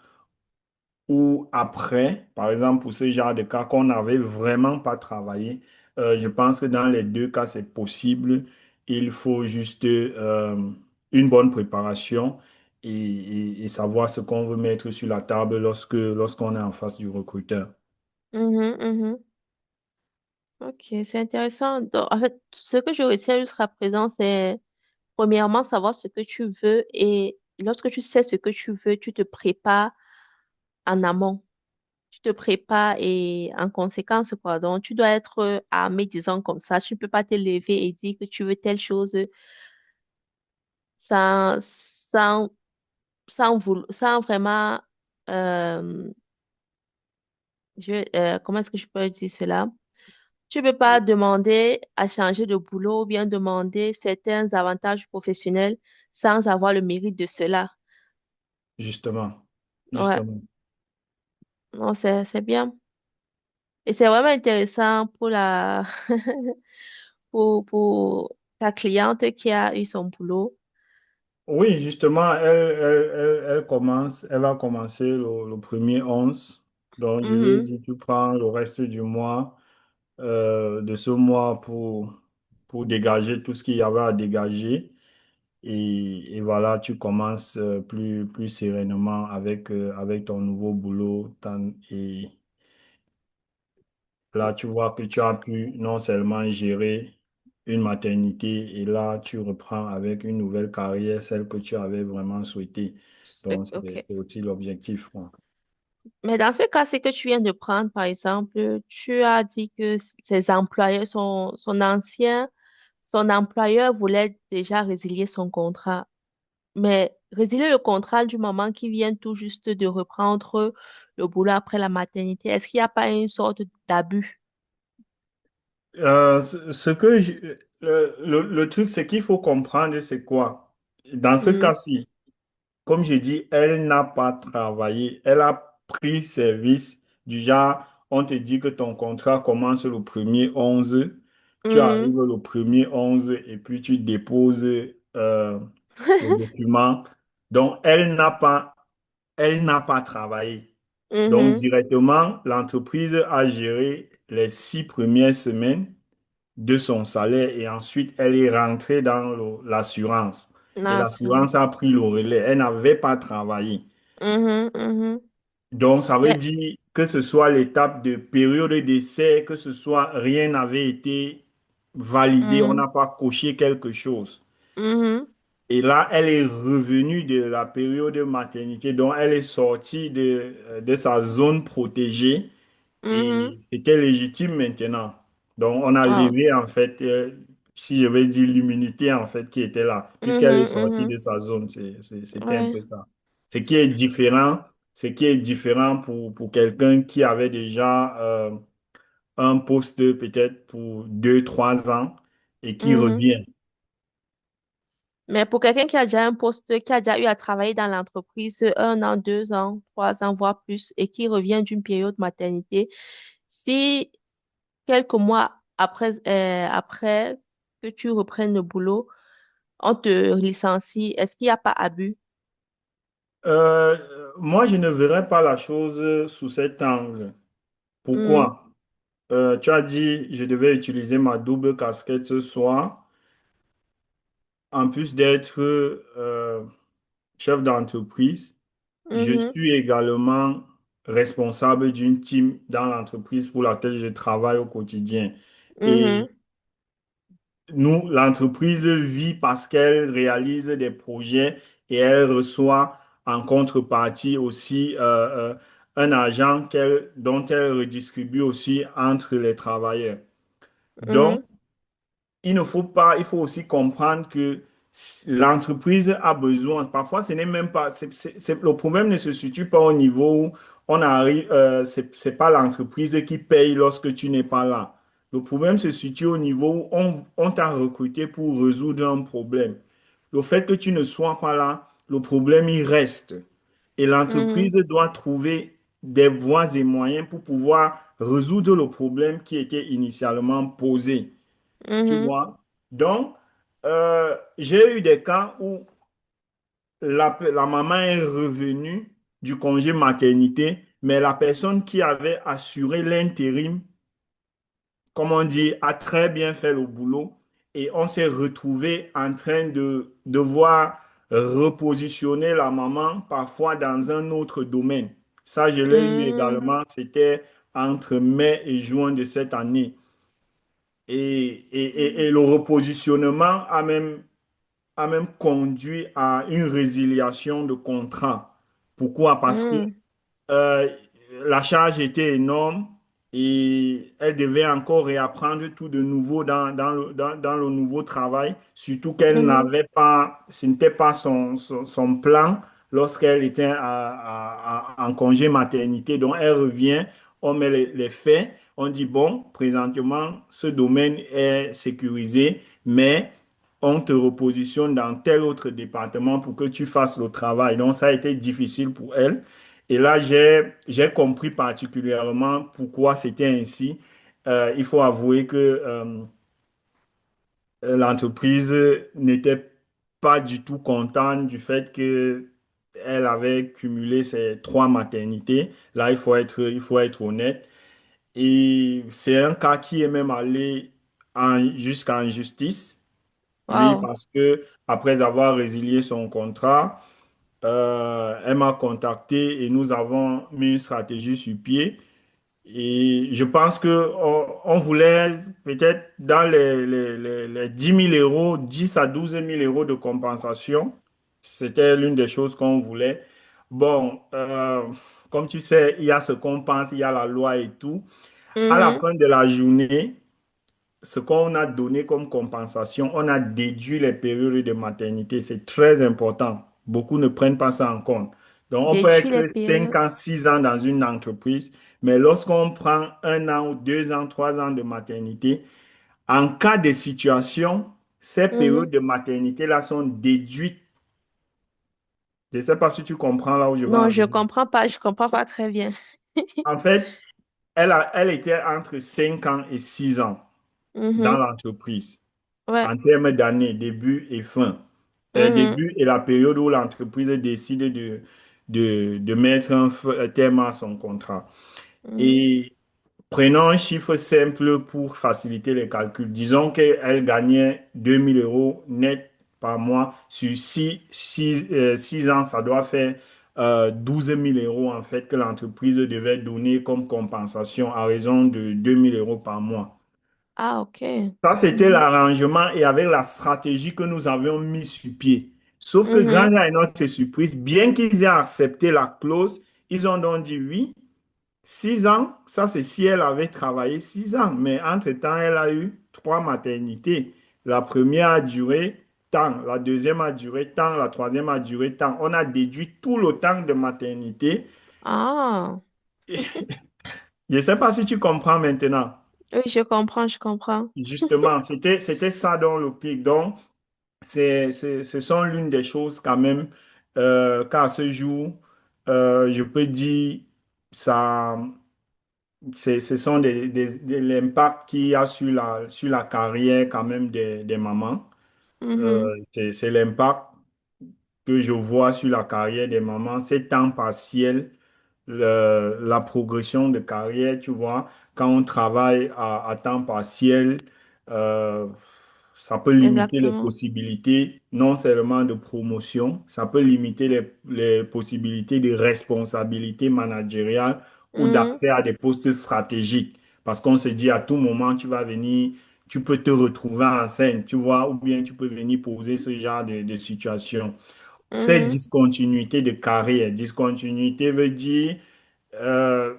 S2: ou après, par exemple, pour ce genre de cas qu'on n'avait vraiment pas travaillé, je pense que dans les deux cas, c'est possible. Il faut juste une bonne préparation et savoir ce qu'on veut mettre sur la table lorsqu'on est en face du recruteur.
S1: mhm, mhm. Ok, c'est intéressant. Donc, en fait, ce que je retiens jusqu'à présent, c'est premièrement savoir ce que tu veux et lorsque tu sais ce que tu veux, tu te prépares en amont. Tu te prépares et en conséquence, quoi. Donc, tu dois être armé, disons comme ça. Tu ne peux pas te lever et dire que tu veux telle chose sans, sans, sans vraiment, euh, comment est-ce que je peux dire cela? Tu ne peux pas demander à changer de boulot ou bien demander certains avantages professionnels sans avoir le mérite de cela.
S2: Justement,
S1: Ouais,
S2: justement.
S1: non, c'est bien. Et c'est vraiment intéressant pour pour ta cliente qui a eu son boulot.
S2: Oui, justement, elle va commencer le premier 11. Donc, je lui ai
S1: Mhm.
S2: dit, tu prends le reste du mois. De ce mois pour dégager tout ce qu'il y avait à dégager. Et voilà, tu commences plus sereinement avec ton nouveau boulot. Et là, tu vois que tu as pu non seulement gérer une maternité, et là, tu reprends avec une nouvelle carrière, celle que tu avais vraiment souhaitée. Donc,
S1: OK.
S2: c'est aussi l'objectif, quoi.
S1: Mais dans ce cas, c'est que tu viens de prendre, par exemple, tu as dit que ses employeurs, son employeur voulait déjà résilier son contrat. Mais résilier le contrat du moment qui vient tout juste de reprendre le boulot après la maternité, est-ce qu'il n'y a pas une sorte d'abus?
S2: Ce que le truc, c'est qu'il faut comprendre, c'est quoi? Dans ce
S1: Mhm.
S2: cas-ci, comme je dis, elle n'a pas travaillé. Elle a pris service du genre, on te dit que ton contrat commence le 1er 11. Tu
S1: Mhm.
S2: arrives le 1er 11 et puis tu déposes le document. Donc, elle n'a pas travaillé. Donc,
S1: Mhm.
S2: directement, l'entreprise a géré les 6 premières semaines de son salaire et ensuite elle est rentrée dans l'assurance. Et l'assurance
S1: L'assurance.
S2: a pris le relais. Elle n'avait pas travaillé.
S1: Mhm. Mhm.
S2: Donc, ça veut
S1: Mais,
S2: dire que ce soit l'étape de période d'essai, que ce soit rien n'avait été validé, on
S1: mhm.
S2: n'a pas coché quelque chose.
S1: Mhm.
S2: Et là, elle est revenue de la période de maternité, donc elle est sortie de sa zone protégée et
S1: Mhm.
S2: c'était légitime maintenant. Donc, on a
S1: Ah.
S2: levé, en fait, si je vais dire l'immunité, en fait, qui était là, puisqu'elle est
S1: Mhm.
S2: sortie de
S1: Mhm.
S2: sa zone. C'était un
S1: Ouais.
S2: peu ça. Ce qui est différent, ce qui est différent pour quelqu'un qui avait déjà un poste peut-être pour 2, 3 ans et qui
S1: Mhm.
S2: revient.
S1: Mais pour quelqu'un qui a déjà un poste, qui a déjà eu à travailler dans l'entreprise 1 an, 2 ans, 3 ans, voire plus, et qui revient d'une période maternité, si quelques mois après que tu reprennes le boulot, on te licencie, est-ce qu'il n'y a pas abus?
S2: Euh, Moi, je ne verrais pas la chose sous cet angle.
S1: Mhm.
S2: Pourquoi? Tu as dit, je devais utiliser ma double casquette ce soir. En plus d'être chef d'entreprise, je
S1: Mhm.
S2: suis également responsable d'une team dans l'entreprise pour laquelle je travaille au quotidien.
S1: Mhm.
S2: Et nous, l'entreprise vit parce qu'elle réalise des projets et elle reçoit en contrepartie aussi un argent dont elle redistribue aussi entre les travailleurs. Donc,
S1: Mhm.
S2: il faut aussi comprendre que l'entreprise a besoin. Parfois, ce n'est même pas, le problème ne se situe pas au niveau où on arrive, c'est pas l'entreprise qui paye lorsque tu n'es pas là. Le problème se situe au niveau où on t'a recruté pour résoudre un problème. Le fait que tu ne sois pas là, le problème, il reste. Et l'entreprise
S1: Mhm.
S2: doit trouver des voies et moyens pour pouvoir résoudre le problème qui était initialement posé. Tu
S1: Mhm.
S2: vois? Donc, j'ai eu des cas où la maman est revenue du congé maternité, mais la personne qui avait assuré l'intérim, comme on dit, a très bien fait le boulot et on s'est retrouvé en train de devoir repositionner la maman parfois dans un autre domaine. Ça, je l'ai eu
S1: Mhm.
S2: également, c'était entre mai et juin de cette année. Et le repositionnement a même conduit à une résiliation de contrat. Pourquoi? Parce que
S1: Mhm.
S2: euh, la charge était énorme et elle devait encore réapprendre tout de nouveau dans le nouveau travail, surtout qu'elle
S1: Mhm.
S2: n'avait pas, ce n'était pas son plan lorsqu'elle était en congé maternité. Donc, elle revient, on met les faits, on dit, bon, présentement, ce domaine est sécurisé, mais on te repositionne dans tel autre département pour que tu fasses le travail. Donc, ça a été difficile pour elle. Et là, j'ai compris particulièrement pourquoi c'était ainsi. Il faut avouer que l'entreprise n'était pas du tout contente du fait que elle avait cumulé ces 3 maternités. Là, il faut être honnête. Et c'est un cas qui est même allé jusqu'en justice. Oui,
S1: Wow.
S2: parce que après avoir résilié son contrat, elle m'a contacté et nous avons mis une stratégie sur pied. Et je pense que on voulait peut-être dans les 10 000 euros, 10 à 12 000 euros de compensation. C'était l'une des choses qu'on voulait. Bon, comme tu sais, il y a ce qu'on pense, il y a la loi et tout. À la
S1: Mhm.
S2: fin de la journée, ce qu'on a donné comme compensation, on a déduit les périodes de maternité. C'est très important. Beaucoup ne prennent pas ça en compte. Donc, on peut
S1: Détruire
S2: être
S1: les
S2: 5
S1: périodes.
S2: ans, 6 ans dans une entreprise, mais lorsqu'on prend 1 an ou 2 ans, 3 ans de maternité, en cas de situation, ces périodes
S1: Mhm.
S2: de maternité-là sont déduites Je ne sais pas si tu comprends là où je vais
S1: Non,
S2: en venir.
S1: je comprends pas très bien.
S2: En fait, elle était entre 5 ans et 6 ans dans
S1: Mhm.
S2: l'entreprise,
S1: Ouais.
S2: en termes d'années, début et fin.
S1: Mhm.
S2: Début et la période où l'entreprise décide de mettre un terme à son contrat.
S1: Mhm.
S2: Et prenons un chiffre simple pour faciliter les calculs. Disons qu'elle gagnait 2 000 € net par mois sur 6 ans. Ça doit faire 12 000 € en fait que l'entreprise devait donner comme compensation à raison de 2 000 € par mois.
S1: Ah, ok.
S2: Ça, c'était
S1: Mhm.
S2: l'arrangement et avec la stratégie que nous avions mis sur pied. Sauf que,
S1: Mhm.
S2: grâce à notre surprise, bien qu'ils aient accepté la clause, ils ont donc dit oui. 6 ans, ça c'est si elle avait travaillé 6 ans, mais entre-temps, elle a eu 3 maternités. La première a duré tant, la deuxième a duré tant, la troisième a duré tant. On a déduit tout le temps de maternité.
S1: Ah,
S2: Je ne sais pas si tu comprends maintenant.
S1: oui, je comprends.
S2: Justement, c'était ça dans le pic. Donc, ce sont l'une des choses quand même qu'à ce jour, je peux dire, ça. Ce sont l'impact qu'il y a sur la carrière quand même des mamans.
S1: Mhm.
S2: C'est l'impact que je vois sur la carrière des mamans, c'est temps partiel, la progression de carrière, tu vois, quand on travaille à temps partiel, euh, ça peut limiter les
S1: Exactement.
S2: possibilités non seulement de promotion, ça peut limiter les possibilités de responsabilité managériale ou
S1: Mhm.
S2: d'accès à des postes stratégiques. Parce qu'on se dit à tout moment, tu vas venir, tu peux te retrouver enceinte, tu vois, ou bien tu peux venir poser ce genre de situation. Cette
S1: Mhm.
S2: discontinuité de carrière, discontinuité veut dire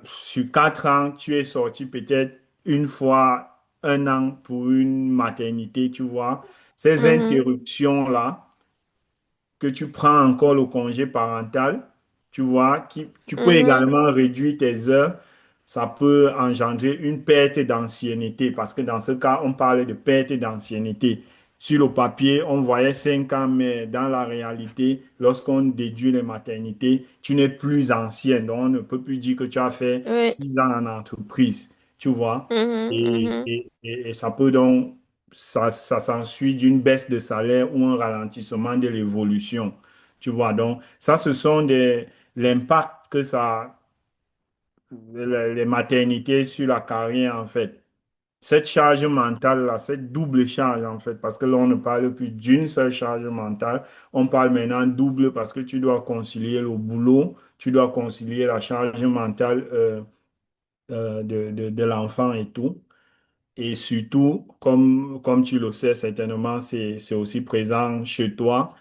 S2: sur 4 ans, tu es sorti peut-être une fois un an pour une maternité, tu vois. Ces
S1: Mhm.
S2: interruptions-là, que tu prends encore le congé parental, tu vois, tu peux
S1: Mhm.
S2: également réduire tes heures. Ça peut engendrer une perte d'ancienneté parce que dans ce cas, on parle de perte d'ancienneté. Sur le papier, on voyait 5 ans, mais dans la réalité, lorsqu'on déduit les maternités, tu n'es plus ancienne. Donc, on ne peut plus dire que tu as fait
S1: Oui.
S2: 6 ans en entreprise, tu vois.
S1: Mhm.
S2: Et,
S1: Mhm.
S2: et, et ça peut donc ça s'ensuit d'une baisse de salaire ou un ralentissement de l'évolution. Tu vois, donc ça, ce sont l'impact que ça, les maternités sur la carrière, en fait. Cette charge mentale-là, cette double charge, en fait, parce que là, on ne parle plus d'une seule charge mentale, on parle maintenant double parce que tu dois concilier le boulot, tu dois concilier la charge mentale de l'enfant et tout. Et surtout, comme tu le sais certainement, c'est aussi présent chez toi.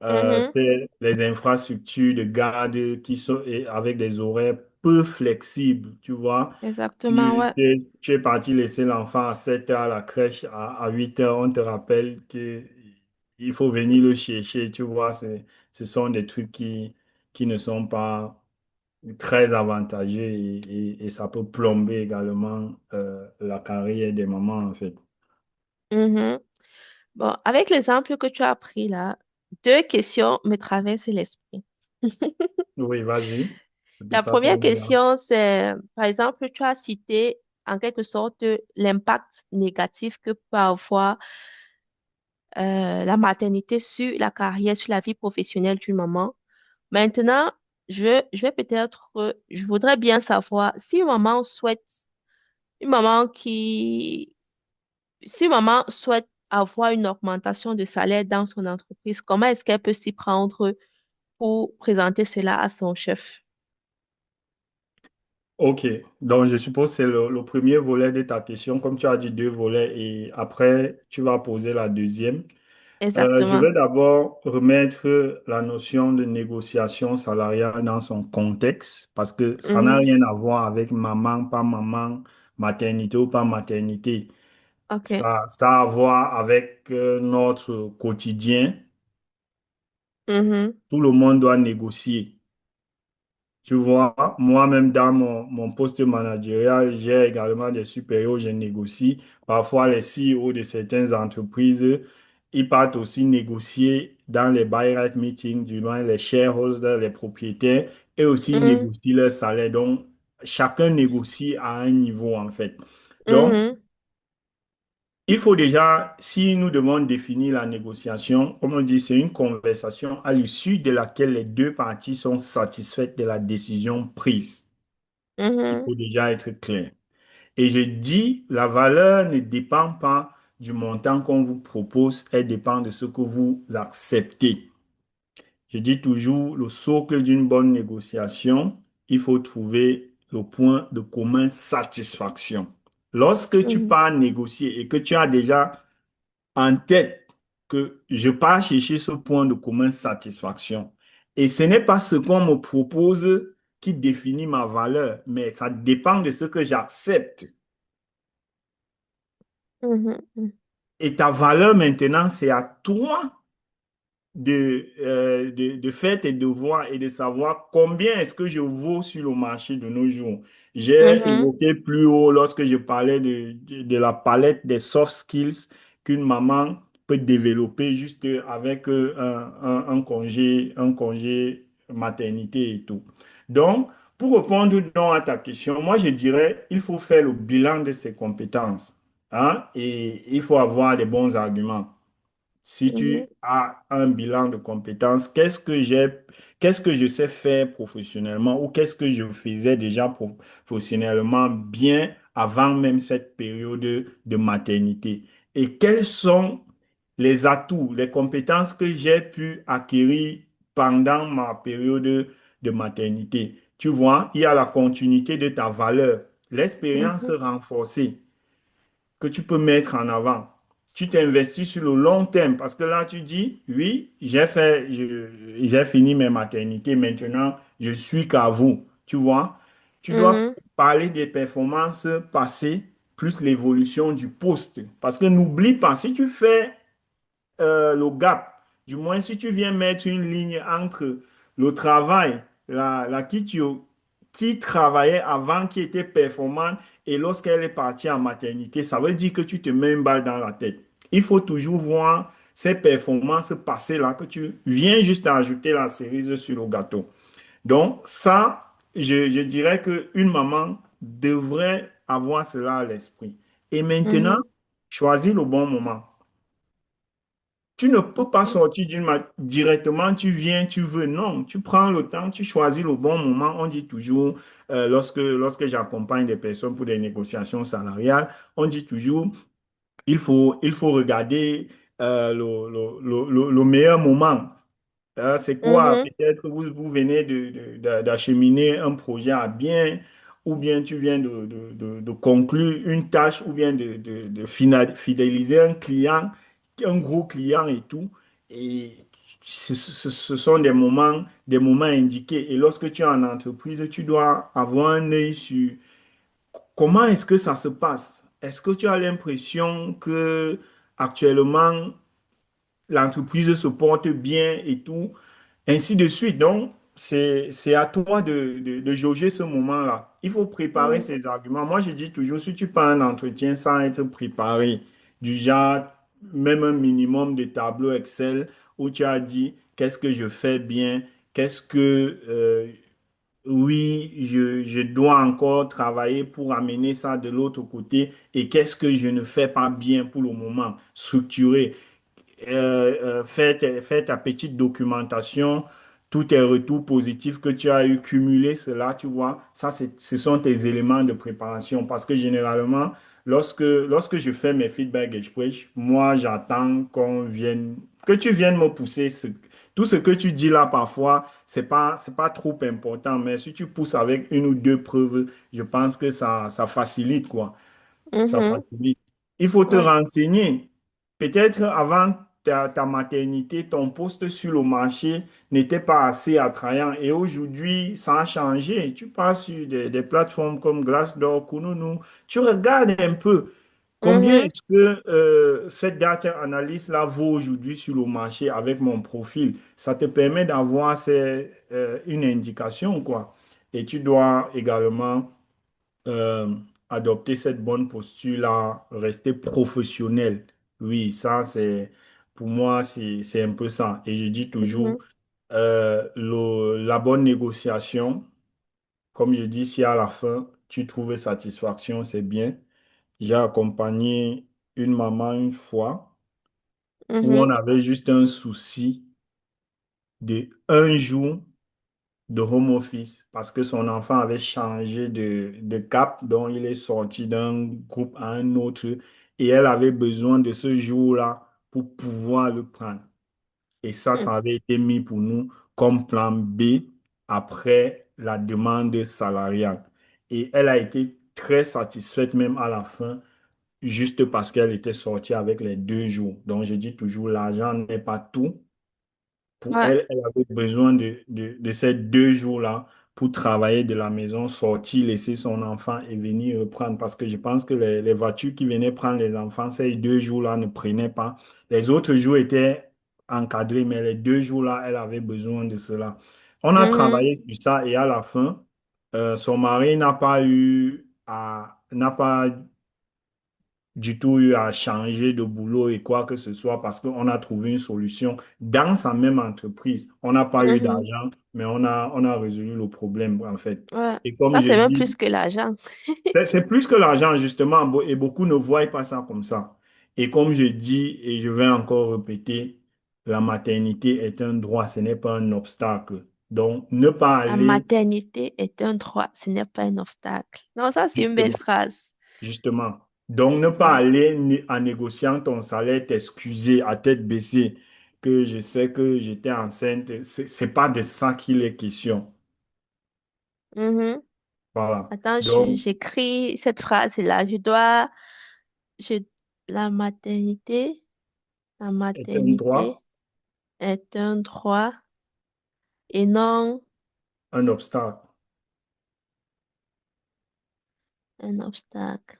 S1: Mhm.
S2: C'est les infrastructures de garde qui sont avec des horaires peu flexibles, tu vois.
S1: Exactement, ouais.
S2: Tu es parti laisser l'enfant à 7 heures à la crèche, à 8 heures, on te rappelle qu'il faut venir le chercher, tu vois. Ce sont des trucs qui ne sont pas très avantageux et ça peut plomber également la carrière des mamans, en fait.
S1: Mhm. Bon, avec l'exemple que tu as pris là, deux questions me traversent l'esprit.
S2: Oui, vas-y. C'est pour
S1: La
S2: ça
S1: première
S2: qu'on est là.
S1: question, c'est, par exemple, tu as cité en quelque sorte l'impact négatif que peut avoir la maternité sur la carrière, sur la vie professionnelle d'une maman. Maintenant, je vais peut-être, je voudrais bien savoir si une maman souhaite, une maman qui, si une maman souhaite avoir une augmentation de salaire dans son entreprise, comment est-ce qu'elle peut s'y prendre pour présenter cela à son chef?
S2: OK. Donc, je suppose que c'est le premier volet de ta question. Comme tu as dit, deux volets et après, tu vas poser la deuxième. Je
S1: Exactement.
S2: vais d'abord remettre la notion de négociation salariale dans son contexte parce que ça n'a
S1: Mhm.
S2: rien à voir avec maman, pas maman, maternité ou pas maternité.
S1: OK.
S2: Ça a à voir avec notre quotidien.
S1: Mhm.
S2: Tout le monde doit négocier. Tu vois, moi-même dans mon poste managérial, j'ai également des supérieurs, je négocie. Parfois, les CEO de certaines entreprises, ils partent aussi négocier dans les buy right meetings, du moins les shareholders, les propriétaires, et aussi ils
S1: Mhm.
S2: négocient leur salaire. Donc, chacun négocie à un niveau, en fait. Donc,
S1: Mhm.
S2: il faut déjà, si nous devons définir la négociation, comme on dit, c'est une conversation à l'issue de laquelle les deux parties sont satisfaites de la décision prise. Il
S1: Mhm.
S2: faut déjà être clair. Et je dis, la valeur ne dépend pas du montant qu'on vous propose, elle dépend de ce que vous acceptez. Je dis toujours, le socle d'une bonne négociation, il faut trouver le point de commun satisfaction. Lorsque tu
S1: Mhm.
S2: pars négocier et que tu as déjà en tête que je pars chercher ce point de commun satisfaction, et ce n'est pas ce qu'on me propose qui définit ma valeur, mais ça dépend de ce que j'accepte.
S1: Mhm. Mhm.
S2: Et ta valeur maintenant, c'est à toi de faire tes devoirs et de savoir combien est-ce que je vaux sur le marché de nos jours. J'ai
S1: Mhm.
S2: évoqué plus haut lorsque je parlais de la palette des soft skills qu'une maman peut développer juste avec un congé maternité et tout. Donc, pour répondre donc à ta question, moi je dirais il faut faire le bilan de ses compétences, hein, et il faut avoir des bons arguments. Si
S1: Mhm.
S2: tu as un bilan de compétences, qu'est-ce que je sais faire professionnellement ou qu'est-ce que je faisais déjà professionnellement bien avant même cette période de maternité? Et quels sont les atouts, les compétences que j'ai pu acquérir pendant ma période de maternité? Tu vois, il y a la continuité de ta valeur, l'expérience
S1: Mhm.
S2: renforcée que tu peux mettre en avant. Tu t'investis sur le long terme parce que là, tu dis, oui, j'ai fini mes maternités, maintenant, je suis qu'à vous. Tu vois, tu dois
S1: Mhm.
S2: parler des performances passées plus l'évolution du poste. Parce que n'oublie pas, si tu fais le gap. Du moins, si tu viens mettre une ligne entre le travail, qui travaillait avant, qui était performante, et lorsqu'elle est partie en maternité, ça veut dire que tu te mets une balle dans la tête. Il faut toujours voir ces performances passées-là que tu viens juste ajouter la cerise sur le gâteau. Donc, ça, je dirais qu'une maman devrait avoir cela à l'esprit. Et maintenant,
S1: Mhm.
S2: choisis le bon moment. Tu ne peux pas
S1: Ok.
S2: sortir directement, tu viens, tu veux. Non, tu prends le temps, tu choisis le bon moment. On dit toujours, lorsque j'accompagne des personnes pour des négociations salariales, on dit toujours, il faut regarder le meilleur moment. C'est quoi?
S1: Mhm.
S2: Peut-être vous venez d'acheminer un projet à bien, ou bien tu viens de conclure une tâche, ou bien de fidéliser un client, un gros client et tout. Et ce sont des moments indiqués. Et lorsque tu es en entreprise, tu dois avoir un œil sur comment est-ce que ça se passe. Est-ce que tu as l'impression que actuellement l'entreprise se porte bien et tout? Ainsi de suite. Donc, c'est à toi de jauger ce moment-là. Il faut préparer
S1: Mhm.
S2: ces arguments. Moi, je dis toujours, si tu pars un entretien sans être préparé, du genre, même un minimum de tableau Excel où tu as dit, qu'est-ce que je fais bien, qu'est-ce que, oui, je dois encore travailler pour amener ça de l'autre côté et qu'est-ce que je ne fais pas bien pour le moment, structuré, fais ta petite documentation, tous tes retours positifs que tu as eu, cumuler cela, tu vois, ça, ce sont tes éléments de préparation. Parce que généralement, lorsque je fais mes feedback express, moi, j'attends que tu viennes me pousser tout ce que tu dis là, parfois, c'est pas trop important, mais si tu pousses avec une ou deux preuves, je pense que ça facilite, quoi. Ça
S1: Mhm.
S2: facilite. Il faut te
S1: Ouais.
S2: renseigner. Peut-être avant ta maternité, ton poste sur le marché n'était pas assez attrayant et aujourd'hui, ça a changé. Tu passes sur des plateformes comme Glassdoor, Kununu, tu regardes un peu combien
S1: Mhm.
S2: est-ce que cette data analyse-là vaut aujourd'hui sur le marché avec mon profil. Ça te permet d'avoir une indication, quoi. Et tu dois également euh, adopter cette bonne posture-là, rester professionnel. Oui, ça, c'est Pour moi, c'est un peu ça. Et je dis toujours,
S1: Mhm,
S2: la bonne négociation, comme je dis, si à la fin, tu trouves satisfaction, c'est bien. J'ai accompagné une maman une fois où on
S1: mhm,
S2: avait juste un souci de un jour de home office parce que son enfant avait changé de cap, donc il est sorti d'un groupe à un autre et elle avait besoin de ce jour-là pour pouvoir le prendre. Et
S1: mhm.
S2: ça avait été mis pour nous comme plan B après la demande salariale. Et elle a été très satisfaite même à la fin, juste parce qu'elle était sortie avec les 2 jours. Donc, je dis toujours, l'argent n'est pas tout. Pour
S1: Ouais.
S2: elle, elle avait besoin de ces 2 jours-là pour travailler de la maison, sortir, laisser son enfant et venir reprendre. Parce que je pense que les voitures qui venaient prendre les enfants, ces 2 jours-là ne prenaient pas. Les autres jours étaient encadrés, mais les 2 jours-là, elle avait besoin de cela. On a
S1: Mhm.
S2: travaillé sur ça et à la fin, son mari n'a pas du tout eu à changer de boulot et quoi que ce soit parce qu'on a trouvé une solution dans sa même entreprise. On n'a pas eu
S1: Mhm.
S2: d'argent, mais on a résolu le problème en fait.
S1: Ouais.
S2: Et comme
S1: Ça,
S2: je
S1: c'est même
S2: dis,
S1: plus que l'argent.
S2: c'est plus que l'argent justement et beaucoup ne voient pas ça comme ça. Et comme je dis et je vais encore répéter, la maternité est un droit, ce n'est pas un obstacle. Donc, ne pas
S1: La
S2: aller
S1: maternité est un droit, ce n'est pas un obstacle. Non, ça, c'est une belle
S2: justement.
S1: phrase.
S2: Justement. Donc, ne pas
S1: Ouais.
S2: aller en négociant ton salaire, t'excuser à tête baissée que je sais que j'étais enceinte. C'est pas de ça qu'il est question.
S1: Mhm.
S2: Voilà.
S1: Attends,
S2: Donc,
S1: j'écris cette phrase-là. Je, la maternité, la
S2: est un
S1: maternité
S2: droit,
S1: est un droit et non
S2: un obstacle.
S1: un obstacle.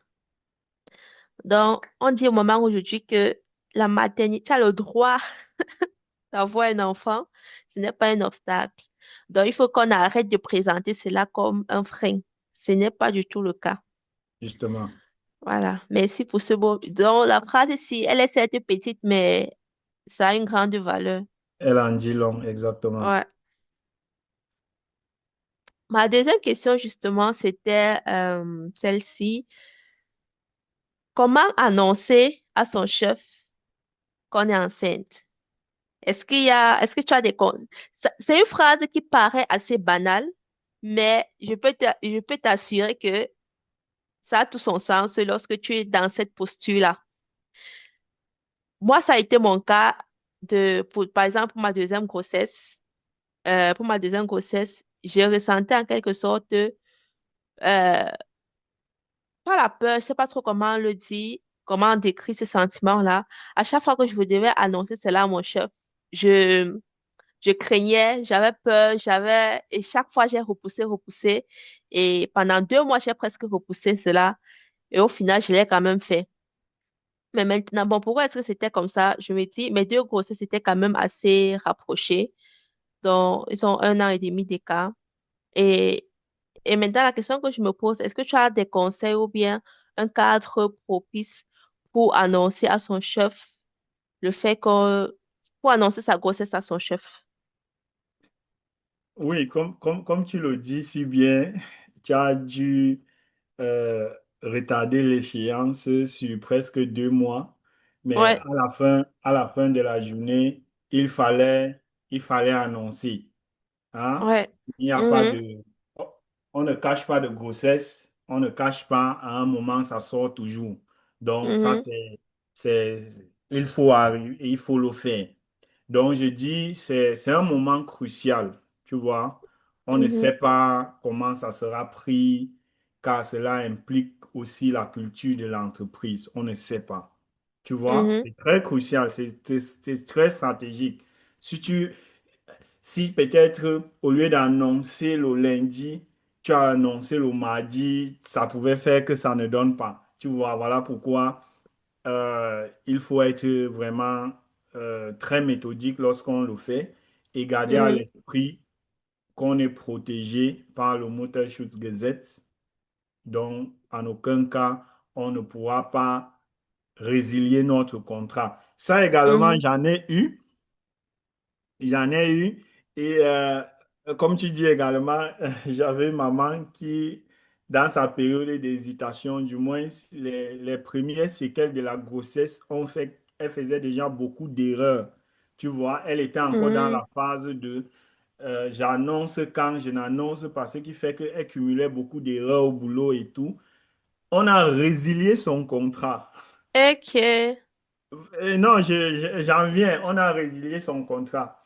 S1: Donc, on dit au moment aujourd'hui que la maternité, tu as le droit d'avoir un enfant, ce n'est pas un obstacle. Donc, il faut qu'on arrête de présenter cela comme un frein. Ce n'est pas du tout le cas.
S2: Justement.
S1: Voilà. Merci pour ce beau. Donc, la phrase ici, elle est certes petite, mais ça a une grande valeur.
S2: Elle en dit long, exactement.
S1: Ouais. Ma deuxième question, justement, c'était celle-ci. Comment annoncer à son chef qu'on est enceinte? Est-ce que tu as C'est une phrase qui paraît assez banale, mais je peux t'assurer que ça a tout son sens lorsque tu es dans cette posture-là. Moi, ça a été mon cas par exemple, pour ma deuxième grossesse, j'ai ressenti en quelque sorte, pas la peur, je sais pas trop comment le dire, comment décrire ce sentiment-là. À chaque fois que je devais annoncer cela à mon chef, je, je craignais, j'avais peur, et chaque fois j'ai repoussé. Et pendant 2 mois, j'ai presque repoussé cela. Et au final, je l'ai quand même fait. Mais maintenant, bon, pourquoi est-ce que c'était comme ça? Je me dis, mes deux grossesses étaient quand même assez rapprochées. Donc, ils ont 1 an et demi d'écart. Et, et maintenant, la question que je me pose, est-ce que tu as des conseils ou bien un cadre propice pour annoncer à son chef le fait que, pour annoncer sa grossesse à son chef?
S2: Oui, comme tu le dis si bien, tu as dû euh, retarder l'échéance sur presque 2 mois, mais
S1: Ouais,
S2: à la fin de la journée, il fallait annoncer. Hein?
S1: ouais.
S2: Il n'y a pas
S1: Mhm,
S2: de... On ne cache pas de grossesse, on ne cache pas à un moment, ça sort toujours. Donc, ça,
S1: mhm,
S2: il faut arriver, il faut le faire. Donc, je dis, c'est un moment crucial, tu vois. On ne
S1: mhm,
S2: sait pas comment ça sera pris, car cela implique aussi la culture de l'entreprise. On ne sait pas. Tu vois,
S1: mhm,
S2: c'est très crucial, c'est très stratégique. Si tu, si peut-être au lieu d'annoncer le lundi, tu as annoncé le mardi, ça pouvait faire que ça ne donne pas. Tu vois, voilà pourquoi il faut être vraiment très méthodique lorsqu'on le fait et garder à
S1: mhm,
S2: l'esprit qu'on est protégé par le Mutterschutzgesetz. Donc, en aucun cas, on ne pourra pas résilier notre contrat. Ça également,
S1: Mhm,
S2: j'en ai eu. J'en ai eu. Et comme tu dis également, j'avais une maman qui, dans sa période d'hésitation, du moins les premières séquelles de la grossesse, ont fait, elle faisait déjà beaucoup d'erreurs. Tu vois, elle était encore dans
S1: mhm.
S2: la phase de j'annonce quand je n'annonce pas, ce qui fait qu'elle cumulait beaucoup d'erreurs au boulot et tout. On a résilié son contrat.
S1: Ok.
S2: Non, j'en viens. On a résilié son contrat.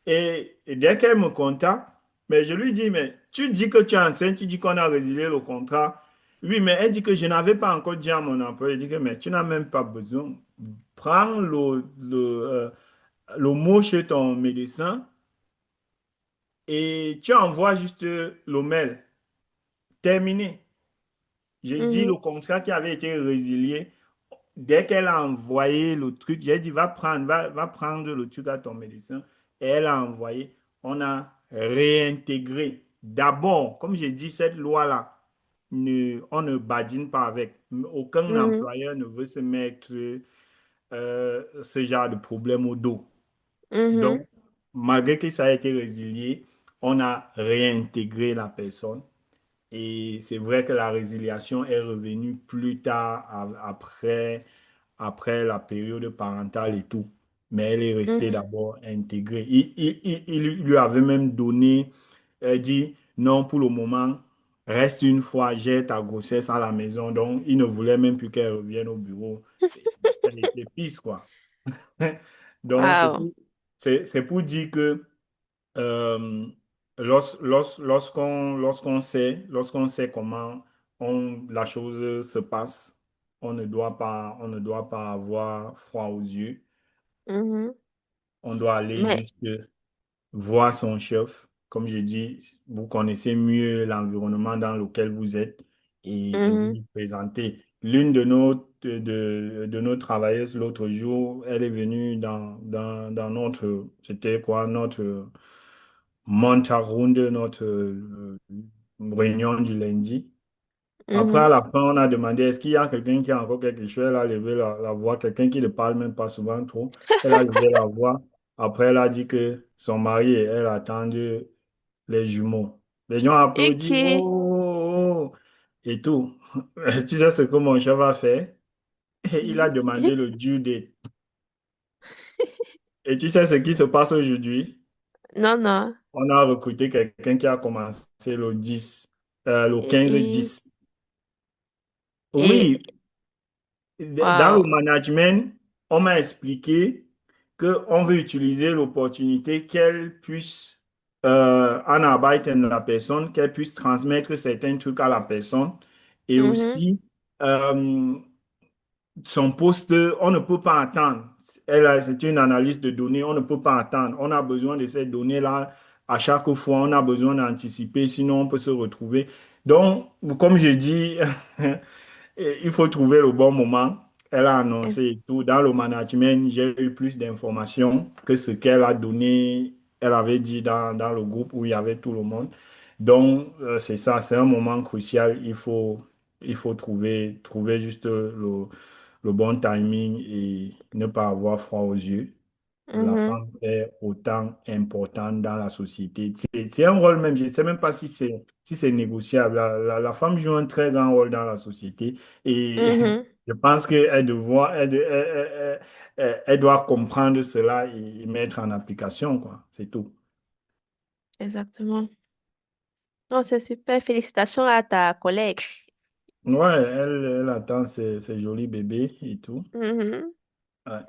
S2: Et dès qu'elle me contacte, mais je lui dis, mais tu dis que tu es enceinte, tu dis qu'on a résilié le contrat. Oui, mais elle dit que je n'avais pas encore dit à mon employé. Je dis que, mais tu n'as même pas besoin. Prends le mot chez ton médecin et tu envoies juste le mail. Terminé. J'ai dit le
S1: Mhm,
S2: contrat qui avait été résilié. Dès qu'elle a envoyé le truc, j'ai dit, va prendre le truc à ton médecin. Et elle a envoyé. On a réintégré. D'abord, comme j'ai dit, cette loi-là, on ne badine pas avec. Aucun
S1: mhm,
S2: employeur ne veut se mettre ce genre de problème au dos.
S1: mhm,
S2: Donc, malgré que ça a été résilié, on a réintégré la personne. Et c'est vrai que la résiliation est revenue plus tard, après la période parentale et tout. Mais elle est restée
S1: mhm.
S2: d'abord intégrée. Il lui avait même donné, dit, non, pour le moment, reste une fois, j'ai ta grossesse à la maison. Donc, il ne voulait même plus qu'elle revienne au bureau. Elle était pisse, quoi. Donc,
S1: Wow.
S2: c'est pour dire que euh, lorsqu'on sait comment la chose se passe, on ne doit pas avoir froid aux yeux.
S1: Mhm.
S2: On doit aller
S1: Mais,
S2: juste voir son chef. Comme je dis, vous connaissez mieux l'environnement dans lequel vous êtes et vous
S1: mhm,
S2: lui présentez. L'une de nos travailleuses l'autre jour, elle est venue dans notre, c'était quoi, notre Montarunde, notre réunion du lundi. Après, à
S1: mhm.
S2: la fin, on a demandé, est-ce qu'il y a quelqu'un qui a encore quelque chose? Elle a levé la voix, quelqu'un qui ne parle même pas souvent trop. Elle a levé la voix. Après, elle a dit que son mari et elle attendent les jumeaux. Les gens applaudissent,
S1: Ok.
S2: oh, oh, oh, et tout. Tu sais ce que mon chef a fait? Il a demandé le due date. Et tu sais ce qui se passe aujourd'hui?
S1: Non, non.
S2: On a recruté quelqu'un qui a commencé le 10, le
S1: Et,
S2: 15-10.
S1: et,
S2: Oui, dans le
S1: wow.
S2: management, on m'a expliqué qu'on veut utiliser l'opportunité qu'elle puisse anarbeiten la personne, qu'elle puisse transmettre certains trucs à la personne. Et
S1: Mhm,
S2: aussi, euh, son poste, on ne peut pas attendre. C'est une analyse de données, on ne peut pas attendre. On a besoin de ces données-là à chaque fois, on a besoin d'anticiper, sinon on peut se retrouver. Donc, comme je dis, il faut trouver le bon moment. Elle a
S1: ex-
S2: annoncé et tout. Dans le management, j'ai eu plus d'informations que ce qu'elle a donné. Elle avait dit dans le groupe où il y avait tout le monde. Donc, c'est ça, c'est un moment crucial. Il faut trouver juste le bon timing et ne pas avoir froid aux yeux. La
S1: mhm,
S2: femme est autant importante dans la société. C'est un rôle même, je ne sais même pas si c'est négociable. La femme joue un très grand rôle dans la société et
S1: mhm.
S2: je pense elle doit comprendre cela et mettre en application, quoi. C'est tout.
S1: Exactement. Non, c'est super. Félicitations à ta collègue.
S2: Ouais, elle attend ses jolis bébés et tout.
S1: Mhm.
S2: Ouais.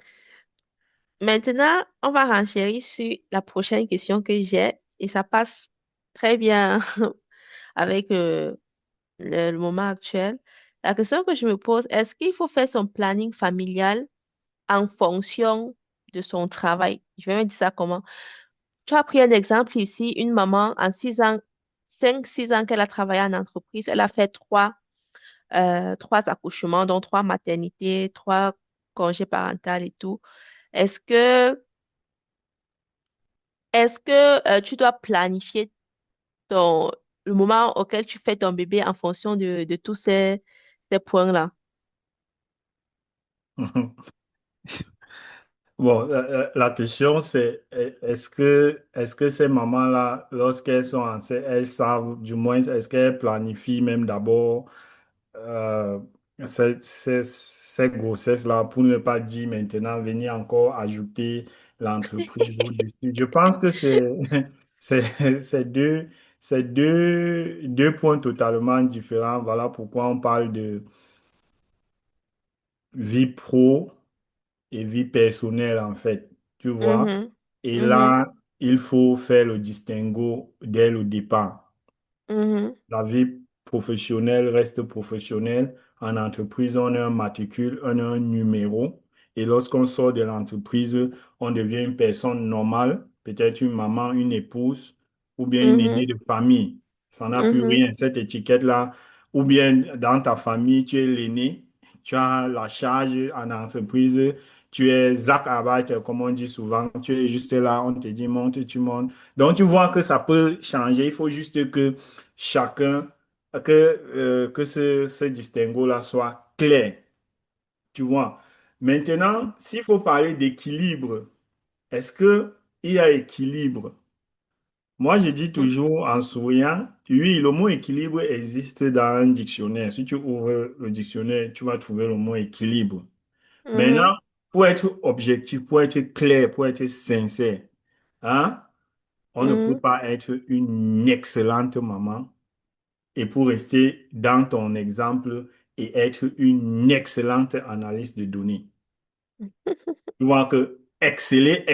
S1: Maintenant, on va renchérir sur la prochaine question que j'ai et ça passe très bien avec le moment actuel. La question que je me pose, est-ce qu'il faut faire son planning familial en fonction de son travail? Je vais me dire ça comment. Tu as pris un exemple ici, une maman en 6 ans, 5, 6 ans qu'elle a travaillé en entreprise, elle a fait trois accouchements, dont 3 maternités, 3 congés parentaux et tout. Est-ce que, est-ce que tu dois planifier le moment auquel tu fais ton bébé en fonction de tous ces points-là?
S2: Bon, la question c'est, est-ce que ces mamans-là, lorsqu'elles sont enceintes, elles savent, du moins, est-ce qu'elles planifient même d'abord euh, ces grossesses-là pour ne pas dire maintenant venir encore ajouter l'entreprise au-dessus. Je pense que c'est deux points totalement différents. Voilà pourquoi on parle de vie pro et vie personnelle, en fait. Tu vois?
S1: Mhm,
S2: Et
S1: mhm,
S2: là, il faut faire le distinguo dès le départ.
S1: mhm,
S2: La vie professionnelle reste professionnelle. En entreprise, on a un matricule, on a un numéro. Et lorsqu'on sort de l'entreprise, on devient une personne normale, peut-être une maman, une épouse, ou bien une aînée
S1: mhm,
S2: de famille. Ça n'a plus
S1: mhm,
S2: rien, cette étiquette-là. Ou bien dans ta famille, tu es l'aîné, tu as la charge en entreprise, tu es Zach Arbeiter, comme on dit souvent. Tu es juste là, on te dit monte, tu montes. Donc, tu vois que ça peut changer. Il faut juste que chacun, que ce distinguo-là soit clair, tu vois. Maintenant, s'il faut parler d'équilibre, est-ce que il y a équilibre? Moi, je dis toujours en souriant, oui, le mot équilibre existe dans un dictionnaire. Si tu ouvres le dictionnaire, tu vas trouver le mot équilibre.
S1: mhm,
S2: Maintenant, pour être objectif, pour être clair, pour être sincère, hein, on ne peut
S1: mhm,
S2: pas être une excellente maman et pour rester dans ton exemple et être une excellente analyste de données. Tu vois que exceller,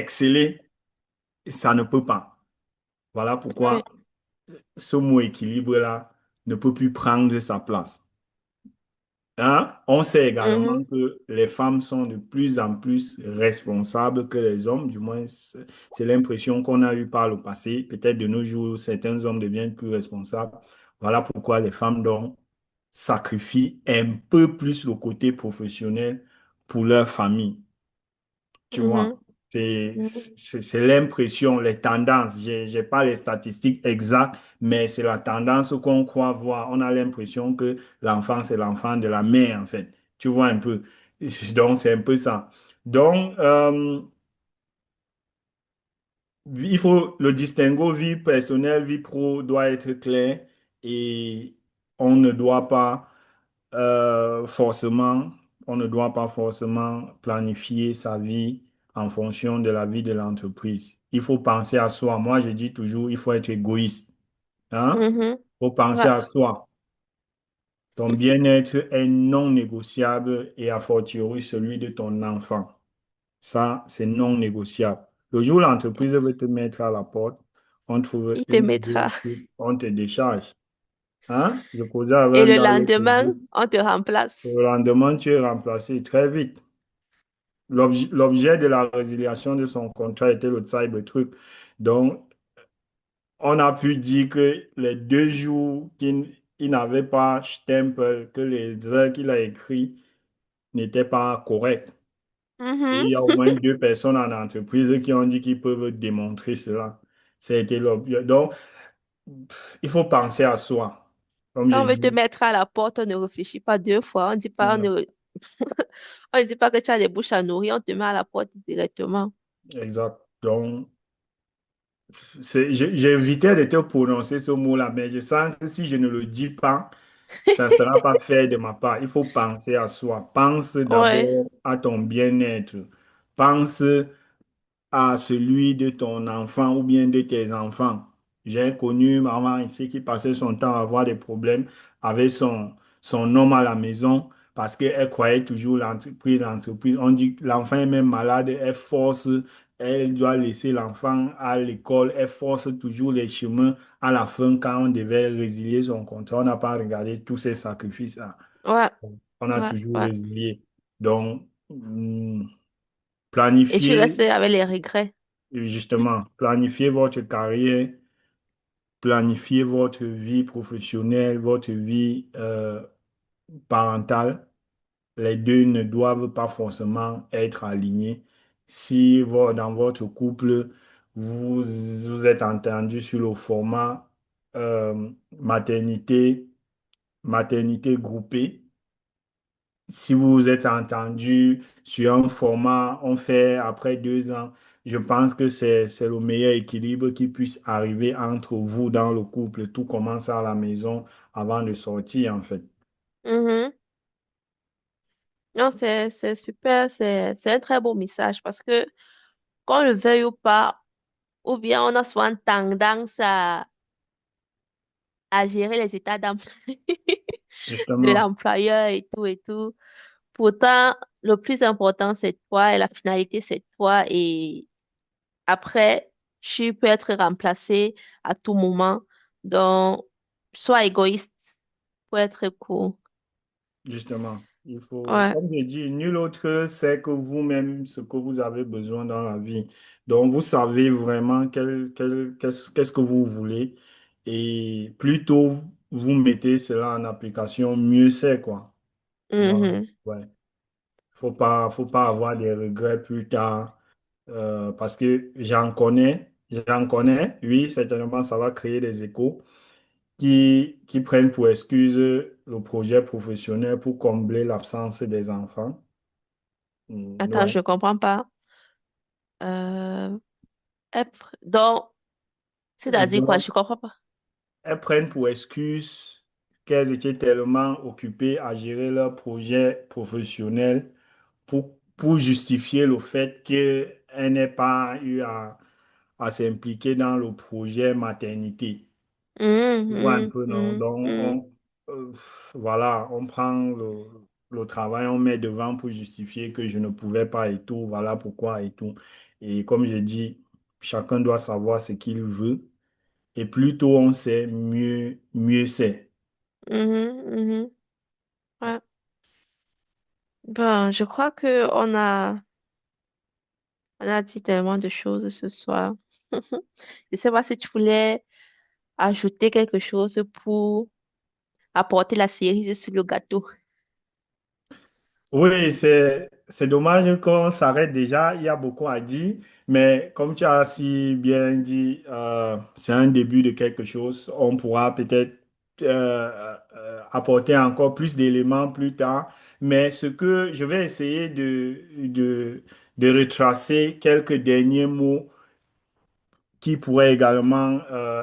S2: ça ne peut pas. Voilà pourquoi
S1: oui,
S2: ce mot équilibre-là ne peut plus prendre sa place. Hein? On sait également
S1: mhm,
S2: que les femmes sont de plus en plus responsables que les hommes, du moins c'est l'impression qu'on a eue par le passé. Peut-être de nos jours, certains hommes deviennent plus responsables. Voilà pourquoi les femmes donc sacrifient un peu plus le côté professionnel pour leur famille. Tu
S1: mhm,
S2: vois, c'est
S1: mhm,
S2: c'est l'impression, les tendances. J'ai pas les statistiques exactes, mais c'est la tendance qu'on croit voir. On a l'impression que l'enfant, c'est l'enfant de la mère, en fait. Tu vois un peu. Donc, c'est un peu ça. Donc, il faut le distinguo vie personnelle, vie pro doit être clair et on ne doit pas forcément, on ne doit pas forcément planifier sa vie en fonction de la vie de l'entreprise. Il faut penser à soi. Moi, je dis toujours, il faut être égoïste. Hein?
S1: mhm.
S2: Il faut penser
S1: Ouais.
S2: à soi. Ton bien-être est non négociable et a fortiori celui de ton enfant. Ça, c'est non négociable. Le jour où l'entreprise veut te mettre à la porte, on trouve
S1: Il te
S2: une
S1: mettra.
S2: idée, on te décharge. Hein? Je causais avec
S1: Et
S2: un
S1: le
S2: gars l'autre
S1: lendemain,
S2: jour.
S1: on te remplace.
S2: Le lendemain, tu es remplacé très vite. L'objet de la résiliation de son contrat était le Cybertruck. Donc, on a pu dire que les 2 jours qu'il n'avait pas stempel, que les heures qu'il a écrites n'étaient pas correctes. Et
S1: Mhm.
S2: il y a au moins 2 personnes en entreprise qui ont dit qu'ils peuvent démontrer cela. C'était l'objet. Donc, il faut penser à soi, comme
S1: Quand
S2: j'ai
S1: on veut te
S2: dit.
S1: mettre à la porte, on ne réfléchit pas deux fois. On dit pas, on ne dit pas que tu as des bouches à nourrir, on te met à la porte directement.
S2: Exact. Donc, j'évitais de te prononcer ce mot-là, mais je sens que si je ne le dis pas, ça ne sera pas fait de ma part. Il faut penser à soi. Pense
S1: Ouais.
S2: d'abord à ton bien-être. Pense à celui de ton enfant ou bien de tes enfants. J'ai connu maman ici qui passait son temps à avoir des problèmes avec son homme à la maison parce qu'elle croyait toujours l'entreprise. On dit que l'enfant est même malade, elle force, elle doit laisser l'enfant à l'école, elle force toujours les chemins. À la fin, quand on devait résilier son contrat, on n'a pas regardé tous ces sacrifices-là.
S1: Ouais.
S2: On a
S1: Ouais.
S2: toujours
S1: Ouais.
S2: résilié. Donc,
S1: Et tu
S2: planifier
S1: restes avec les regrets.
S2: justement, planifiez votre carrière, planifiez votre vie professionnelle, votre vie parentale. Les deux ne doivent pas forcément être alignés. Si dans votre couple, vous êtes entendu sur le format maternité, maternité groupée, si vous vous êtes entendu sur un format, on fait après 2 ans, je pense que c'est le meilleur équilibre qui puisse arriver entre vous dans le couple. Tout commence à la maison avant de sortir, en fait.
S1: Mhm. Non, c'est super, c'est un très beau message parce que qu'on le veuille ou pas, ou bien on a souvent tendance à gérer les états d'âme de
S2: Justement,
S1: l'employeur et tout et tout. Pourtant, le plus important, c'est toi et la finalité, c'est toi. Et après, tu peux être remplacé à tout moment. Donc, sois égoïste pour être cool.
S2: justement. Il faut,
S1: Ouais.
S2: comme je dis, nul autre sait que vous-même ce que vous avez besoin dans la vie. Donc, vous savez vraiment qu'est-ce que vous voulez. Et plus tôt vous mettez cela en application, mieux c'est, quoi. Donc,
S1: Mhm.
S2: ouais. Faut pas avoir des regrets plus tard, parce que j'en connais, oui, certainement, ça va créer des échos qui prennent pour excuse le projet professionnel pour combler l'absence des enfants.
S1: Attends,
S2: Ouais.
S1: je comprends pas. Euh, donc, c'est-à-dire quoi?
S2: Donc,
S1: Je comprends pas.
S2: elles prennent pour excuse qu'elles étaient tellement occupées à gérer leur projet professionnel pour justifier le fait qu'elles n'aient pas eu à s'impliquer dans le projet maternité. Tu vois un
S1: Mhm,
S2: peu, non?
S1: mhm,
S2: Donc,
S1: mhm,
S2: euh, voilà, on prend le travail, on met devant pour justifier que je ne pouvais pas et tout, voilà pourquoi et tout. Et comme je dis, chacun doit savoir ce qu'il veut. Et plus tôt on sait, mieux c'est.
S1: mhm, mhm. Ouais. Ben, je crois que on a dit tellement de choses ce soir. Je sais pas si tu voulais ajouter quelque chose pour apporter la cerise sur le gâteau.
S2: Oui, c'est dommage qu'on s'arrête déjà. Il y a beaucoup à dire, mais comme tu as si bien dit, c'est un début de quelque chose. On pourra peut-être apporter encore plus d'éléments plus tard. Mais ce que je vais essayer de retracer quelques derniers mots qui pourraient également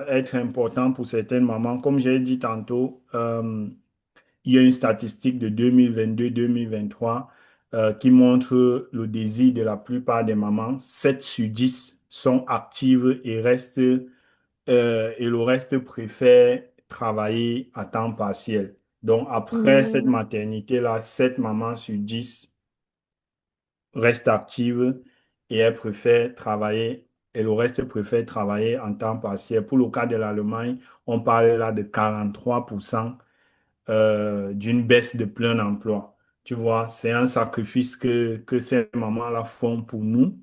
S2: être importants pour certaines mamans. Comme j'ai dit tantôt, il y a une statistique de 2022-2023 qui montre le désir de la plupart des mamans. 7 sur 10 sont actives et le reste préfère travailler à temps partiel. Donc, après cette
S1: Mhm,
S2: maternité-là, 7 mamans sur 10 restent actives et elles préfèrent travailler, et le reste préfère travailler en temps partiel. Pour le cas de l'Allemagne, on parle là de 43% d'une baisse de plein emploi. Tu vois, c'est un sacrifice que ces mamans-là font pour nous,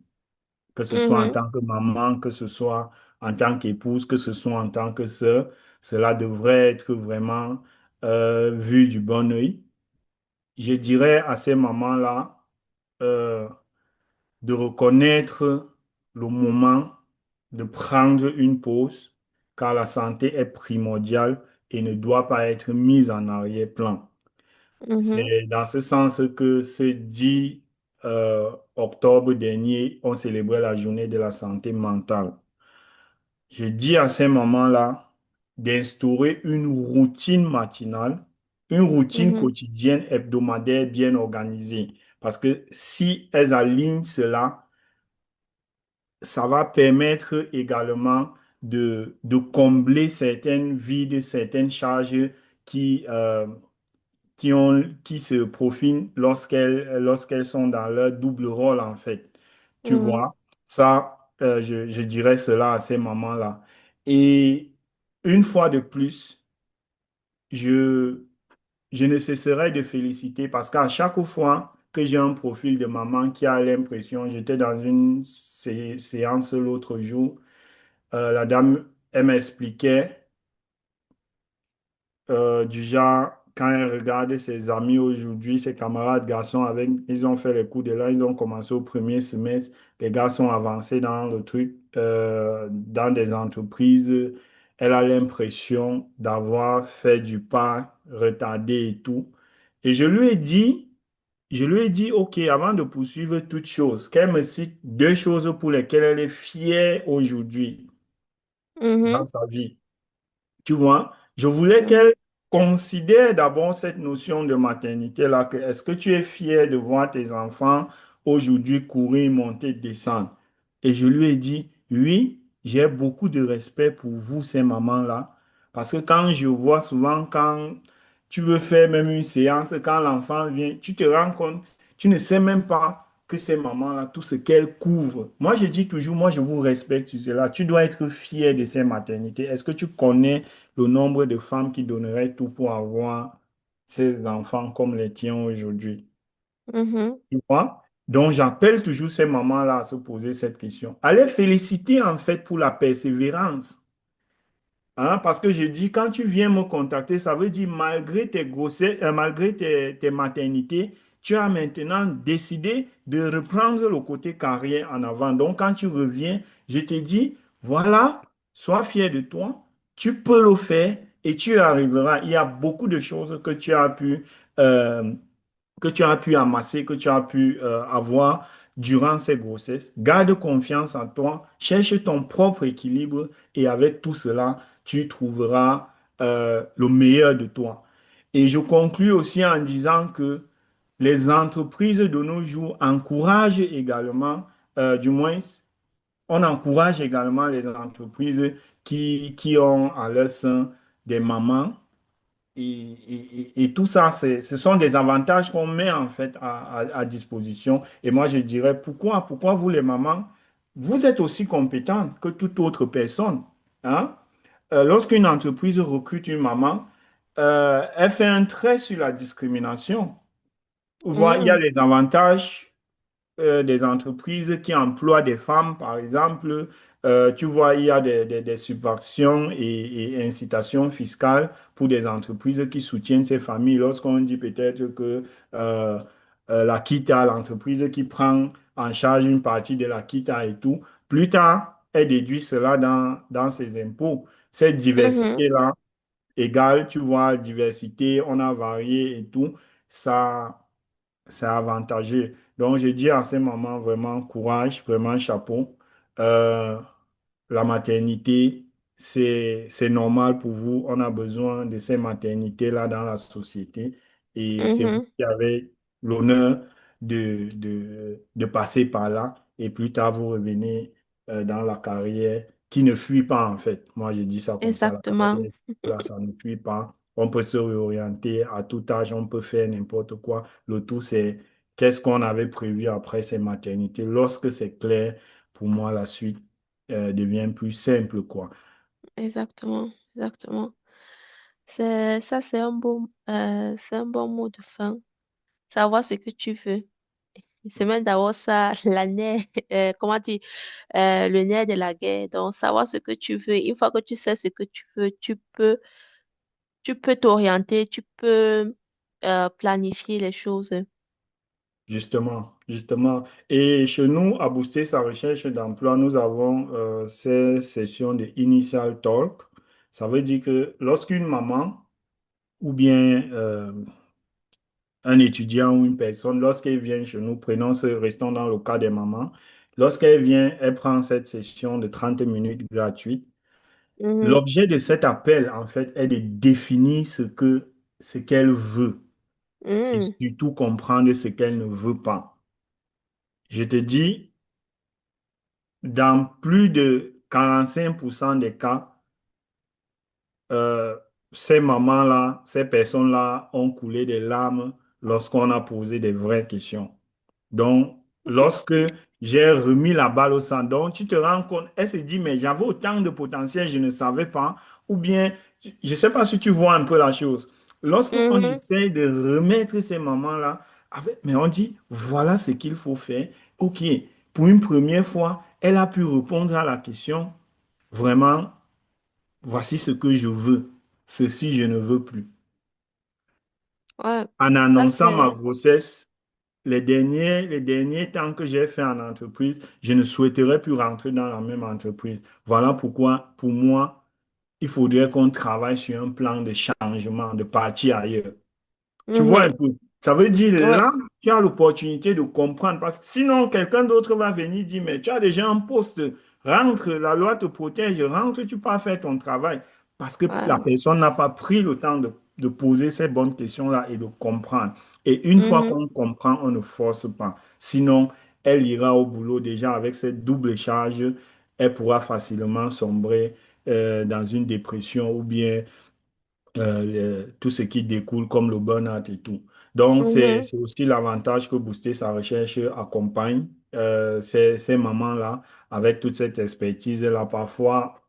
S2: que ce soit en
S1: mhm,
S2: tant que maman, que ce soit en tant qu'épouse, que ce soit en tant que sœur. Cela devrait être vraiment vu du bon œil. Je dirais à ces mamans-là euh, de reconnaître le moment de prendre une pause, car la santé est primordiale et ne doit pas être mise en arrière-plan.
S1: mhm,
S2: C'est dans ce sens que ce 10 octobre dernier, on célébrait la journée de la santé mentale. Je dis à ces moments-là d'instaurer une routine matinale, une routine
S1: mhm,
S2: quotidienne, hebdomadaire bien organisée. Parce que si elles alignent cela, ça va permettre également de combler certaines vides, certaines charges qui, qui se profilent lorsqu'elles sont dans leur double rôle, en fait. Tu
S1: mhm,
S2: vois, ça, je dirais cela à ces moments-là. Et une fois de plus, je, je ne cesserai de féliciter parce qu'à chaque fois que j'ai un profil de maman qui a l'impression, j'étais dans une séance l'autre jour, la dame, elle m'expliquait du genre, quand elle regarde ses amis aujourd'hui, ses camarades garçons, avec, ils ont fait les cours de là, ils ont commencé au premier semestre, les gars sont avancés dans le truc, dans des entreprises. Elle a l'impression d'avoir fait du pas retardé et tout. Et je lui ai dit, Je lui ai dit, OK, avant de poursuivre toute chose, qu'elle me cite deux choses pour lesquelles elle est fière aujourd'hui dans
S1: Mhm,
S2: sa vie. Tu vois, je voulais
S1: mhm,
S2: qu'elle considère d'abord cette notion de maternité-là, que est-ce que tu es fier de voir tes enfants aujourd'hui courir, monter, descendre? Et je lui ai dit, oui, j'ai beaucoup de respect pour vous, ces mamans-là, parce que quand je vois souvent, quand tu veux faire même une séance, quand l'enfant vient, tu te rends compte, tu ne sais même pas que ces mamans-là, tout ce qu'elles couvrent. Moi, je dis toujours, moi, je vous respecte sur cela. Tu dois être fier de ces maternités. Est-ce que tu connais le nombre de femmes qui donneraient tout pour avoir ces enfants comme les tiens aujourd'hui?
S1: mhm,
S2: Tu vois? Donc, j'appelle toujours ces mamans-là à se poser cette question. À les féliciter, en fait, pour la persévérance. Hein, parce que je dis, quand tu viens me contacter, ça veut dire malgré tes grossesses, malgré tes maternités, tu as maintenant décidé de reprendre le côté carrière en avant. Donc, quand tu reviens, je te dis, voilà, sois fier de toi, tu peux le faire et tu y arriveras. Il y a beaucoup de choses euh, que tu as pu amasser, que tu as pu avoir durant ces grossesses. Garde confiance en toi, cherche ton propre équilibre et avec tout cela, tu trouveras le meilleur de toi. Et je conclus aussi en disant que les entreprises de nos jours encouragent également, du moins, on encourage également les entreprises qui ont à leur sein des mamans et tout ça, ce sont des avantages qu'on met en fait à disposition. Et moi, je dirais, pourquoi vous les mamans, vous êtes aussi compétentes que toute autre personne. Hein? Lorsqu'une entreprise recrute une maman, elle fait un trait sur la discrimination. Il y a
S1: mhm,
S2: les avantages des entreprises qui emploient des femmes, par exemple. Tu vois, il y a des subventions et incitations fiscales pour des entreprises qui soutiennent ces familles. Lorsqu'on dit peut-être que euh, la Kita, l'entreprise qui prend en charge une partie de la Kita et tout, plus tard, elle déduit cela dans ses impôts. Cette
S1: mhm.
S2: diversité-là, égale, tu vois, diversité, on a varié et tout, ça c'est avantageux. Donc, je dis à ces mamans vraiment courage, vraiment chapeau. Euh, la maternité, c'est normal pour vous. On a besoin de ces maternités-là dans la société. Et c'est vous
S1: Mhm.
S2: qui avez l'honneur de passer par là. Et plus tard, vous revenez dans la carrière qui ne fuit pas, en fait. Moi, je dis ça comme ça. La
S1: Exactement,
S2: carrière, là, ça ne fuit pas. On peut se réorienter à tout âge, on peut faire n'importe quoi. Le tout, c'est qu'est-ce qu'on avait prévu après ces maternités. Lorsque c'est clair, pour moi, la suite devient plus simple, quoi.
S1: exactement, exactement. C'est un bon mot de fin. Savoir ce que tu veux. C'est même d'abord ça, la nerf, comment dire, le nerf de la guerre. Donc, savoir ce que tu veux. Une fois que tu sais ce que tu veux, tu peux t'orienter, tu peux planifier les choses.
S2: Justement, justement. Et chez nous, à Booster sa recherche d'emploi, nous avons ces sessions de Initial Talk. Ça veut dire que lorsqu'une maman ou bien un étudiant ou une personne, lorsqu'elle vient chez nous, restons dans le cas des mamans, lorsqu'elle vient, elle prend cette session de 30 minutes gratuite.
S1: Mhm,
S2: L'objet de cet appel, en fait, est de définir ce qu'elle veut et
S1: mhm,
S2: surtout comprendre ce qu'elle ne veut pas. Je te dis, dans plus de 45% des cas, euh, ces mamans-là, ces personnes-là ont coulé des larmes lorsqu'on a posé des vraies questions. Donc, lorsque j'ai remis la balle au centre, donc tu te rends compte, elle se dit, mais j'avais autant de potentiel, je ne savais pas. Ou bien, je ne sais pas si tu vois un peu la chose. Lorsqu'on
S1: mhm.
S2: essaie de remettre ces mamans-là, mais on dit, voilà ce qu'il faut faire. OK, pour une première fois, elle a pu répondre à la question, vraiment, voici ce que je veux. Ceci, je ne veux plus.
S1: Ouais,
S2: En
S1: ça
S2: annonçant ma
S1: c'est.
S2: grossesse, les derniers temps que j'ai fait en entreprise, je ne souhaiterais plus rentrer dans la même entreprise. Voilà pourquoi, pour moi, il faudrait qu'on travaille sur un plan de changement, de partir ailleurs. Tu vois un
S1: Mhm.
S2: peu? Ça veut dire
S1: Ouais,
S2: là, tu as l'opportunité de comprendre parce que sinon, quelqu'un d'autre va venir dire, mais tu as déjà un poste, rentre, la loi te protège, rentre, tu peux faire ton travail. Parce que la
S1: ouais.
S2: personne n'a pas pris le temps de poser ces bonnes questions-là et de comprendre. Et une fois
S1: Mhm,
S2: qu'on comprend, on ne force pas. Sinon, elle ira au boulot déjà avec cette double charge, elle pourra facilement sombrer dans une dépression ou bien tout ce qui découle comme le burn-out et tout. Donc,
S1: mhm.
S2: c'est aussi l'avantage que Booster sa recherche accompagne ces mamans-là avec toute cette expertise-là. Parfois,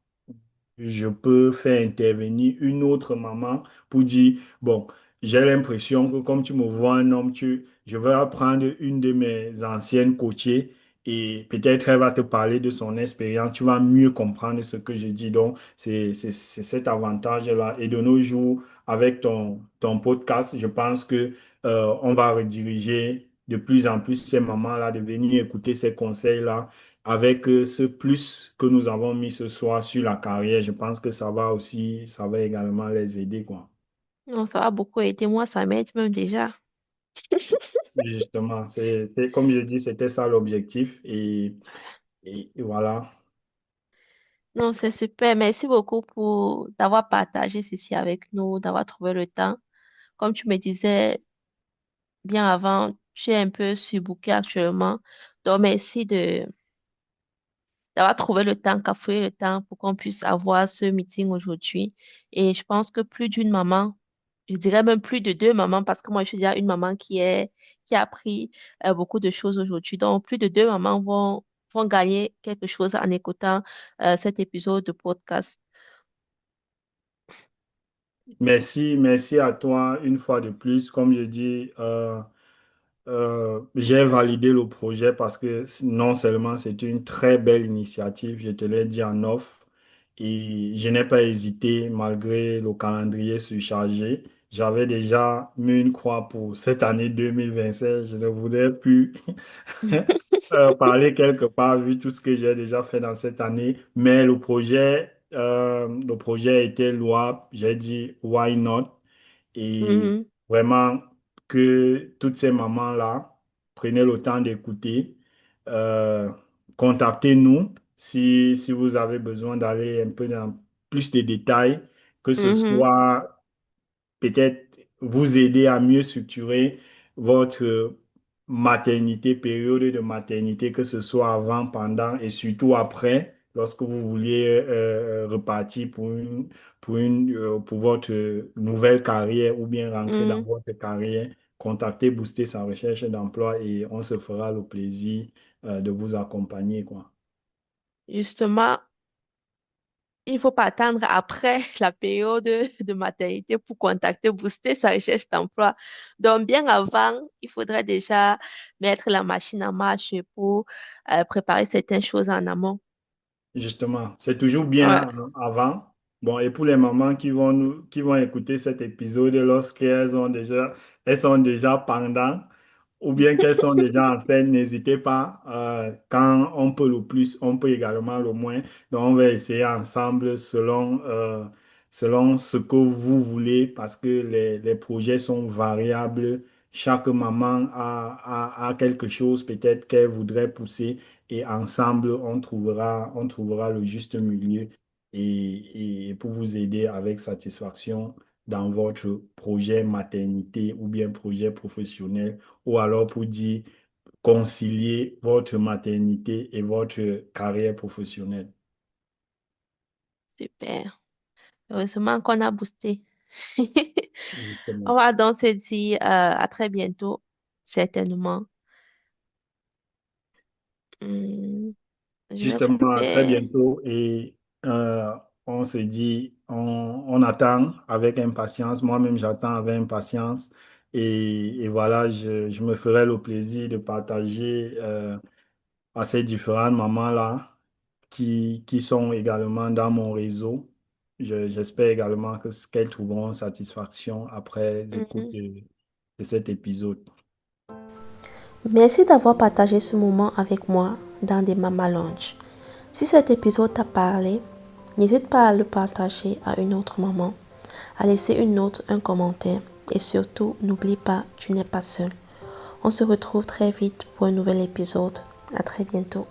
S2: je peux faire intervenir une autre maman pour dire, bon, j'ai l'impression que comme tu me vois un homme, je vais apprendre une de mes anciennes coachées et peut-être elle va te parler de son expérience, tu vas mieux comprendre ce que je dis. Donc, c'est cet avantage-là. Et de nos jours, avec ton podcast, je pense que on va rediriger de plus en plus ces mamans-là de venir écouter ces conseils-là avec ce plus que nous avons mis ce soir sur la carrière, je pense que ça va aussi, ça va également les aider, quoi.
S1: Non, ça va beaucoup aider. Moi, ça m'aide même déjà.
S2: Justement, comme je dis, c'était ça l'objectif et voilà.
S1: Non, c'est super. Merci beaucoup pour d'avoir partagé ceci avec nous, d'avoir trouvé le temps. Comme tu me disais bien avant, tu es un peu surbooké actuellement. Donc, merci d'avoir trouvé le temps, cafouillé le temps pour qu'on puisse avoir ce meeting aujourd'hui. Et je pense que plus d'une maman, je dirais même plus de deux mamans, parce que moi, je suis déjà une maman qui a appris beaucoup de choses aujourd'hui. Donc, plus de deux mamans vont gagner quelque chose en écoutant cet épisode de podcast.
S2: Merci, merci à toi une fois de plus. Comme je dis, j'ai validé le projet parce que non seulement c'est une très belle initiative, je te l'ai dit en off, et je n'ai pas hésité malgré le calendrier surchargé. J'avais déjà mis une croix pour cette année 2025. Je ne voudrais plus parler quelque part vu tout ce que j'ai déjà fait dans cette année, mais le projet était louable. J'ai dit, why not? Et
S1: Mhm,
S2: vraiment que toutes ces mamans-là prenez le temps d'écouter. Euh, Contactez-nous si vous avez besoin d'aller un peu dans plus de détails, que ce
S1: mhm,
S2: soit peut-être vous aider à mieux structurer votre maternité, période de maternité, que ce soit avant, pendant et surtout après, lorsque vous vouliez repartir pour votre nouvelle carrière ou bien rentrer dans
S1: mhm.
S2: votre carrière. Contactez Booster sa recherche d'emploi et on se fera le plaisir de vous accompagner, quoi.
S1: Justement, il ne faut pas attendre après la période de maternité pour contacter, booster sa recherche d'emploi. Donc, bien avant, il faudrait déjà mettre la machine en marche pour préparer certaines choses en amont.
S2: Justement, c'est toujours
S1: Ouais.
S2: bien avant. Bon, et pour les mamans qui vont écouter cet épisode elles sont déjà pendant, ou bien qu'elles sont déjà enceintes, n'hésitez pas. Quand on peut le plus, on peut également le moins. Donc, on va essayer ensemble selon ce que vous voulez, parce que les projets sont variables. Chaque maman a quelque chose peut-être qu'elle voudrait pousser et ensemble, on trouvera le juste milieu et pour vous aider avec satisfaction dans votre projet maternité ou bien projet professionnel ou alors pour dire concilier votre maternité et votre carrière professionnelle.
S1: Super. Heureusement qu'on a boosté. On
S2: Justement.
S1: va donc se dire à très bientôt, certainement. Hmm, je vais
S2: Justement, à très
S1: faire.
S2: bientôt et euh, on se dit, on attend avec impatience. Moi-même, j'attends avec impatience et voilà, je me ferai le plaisir de partager à ces différentes mamans-là qui sont également dans mon réseau. J'espère également qu'elles trouveront satisfaction après l'écoute
S1: Mhm.
S2: de cet épisode.
S1: Merci d'avoir partagé ce moment avec moi dans des Mama Lounge. Si cet épisode t'a parlé, n'hésite pas à le partager à une autre maman, à laisser une note, un commentaire et surtout, n'oublie pas, tu n'es pas seul. On se retrouve très vite pour un nouvel épisode. À très bientôt.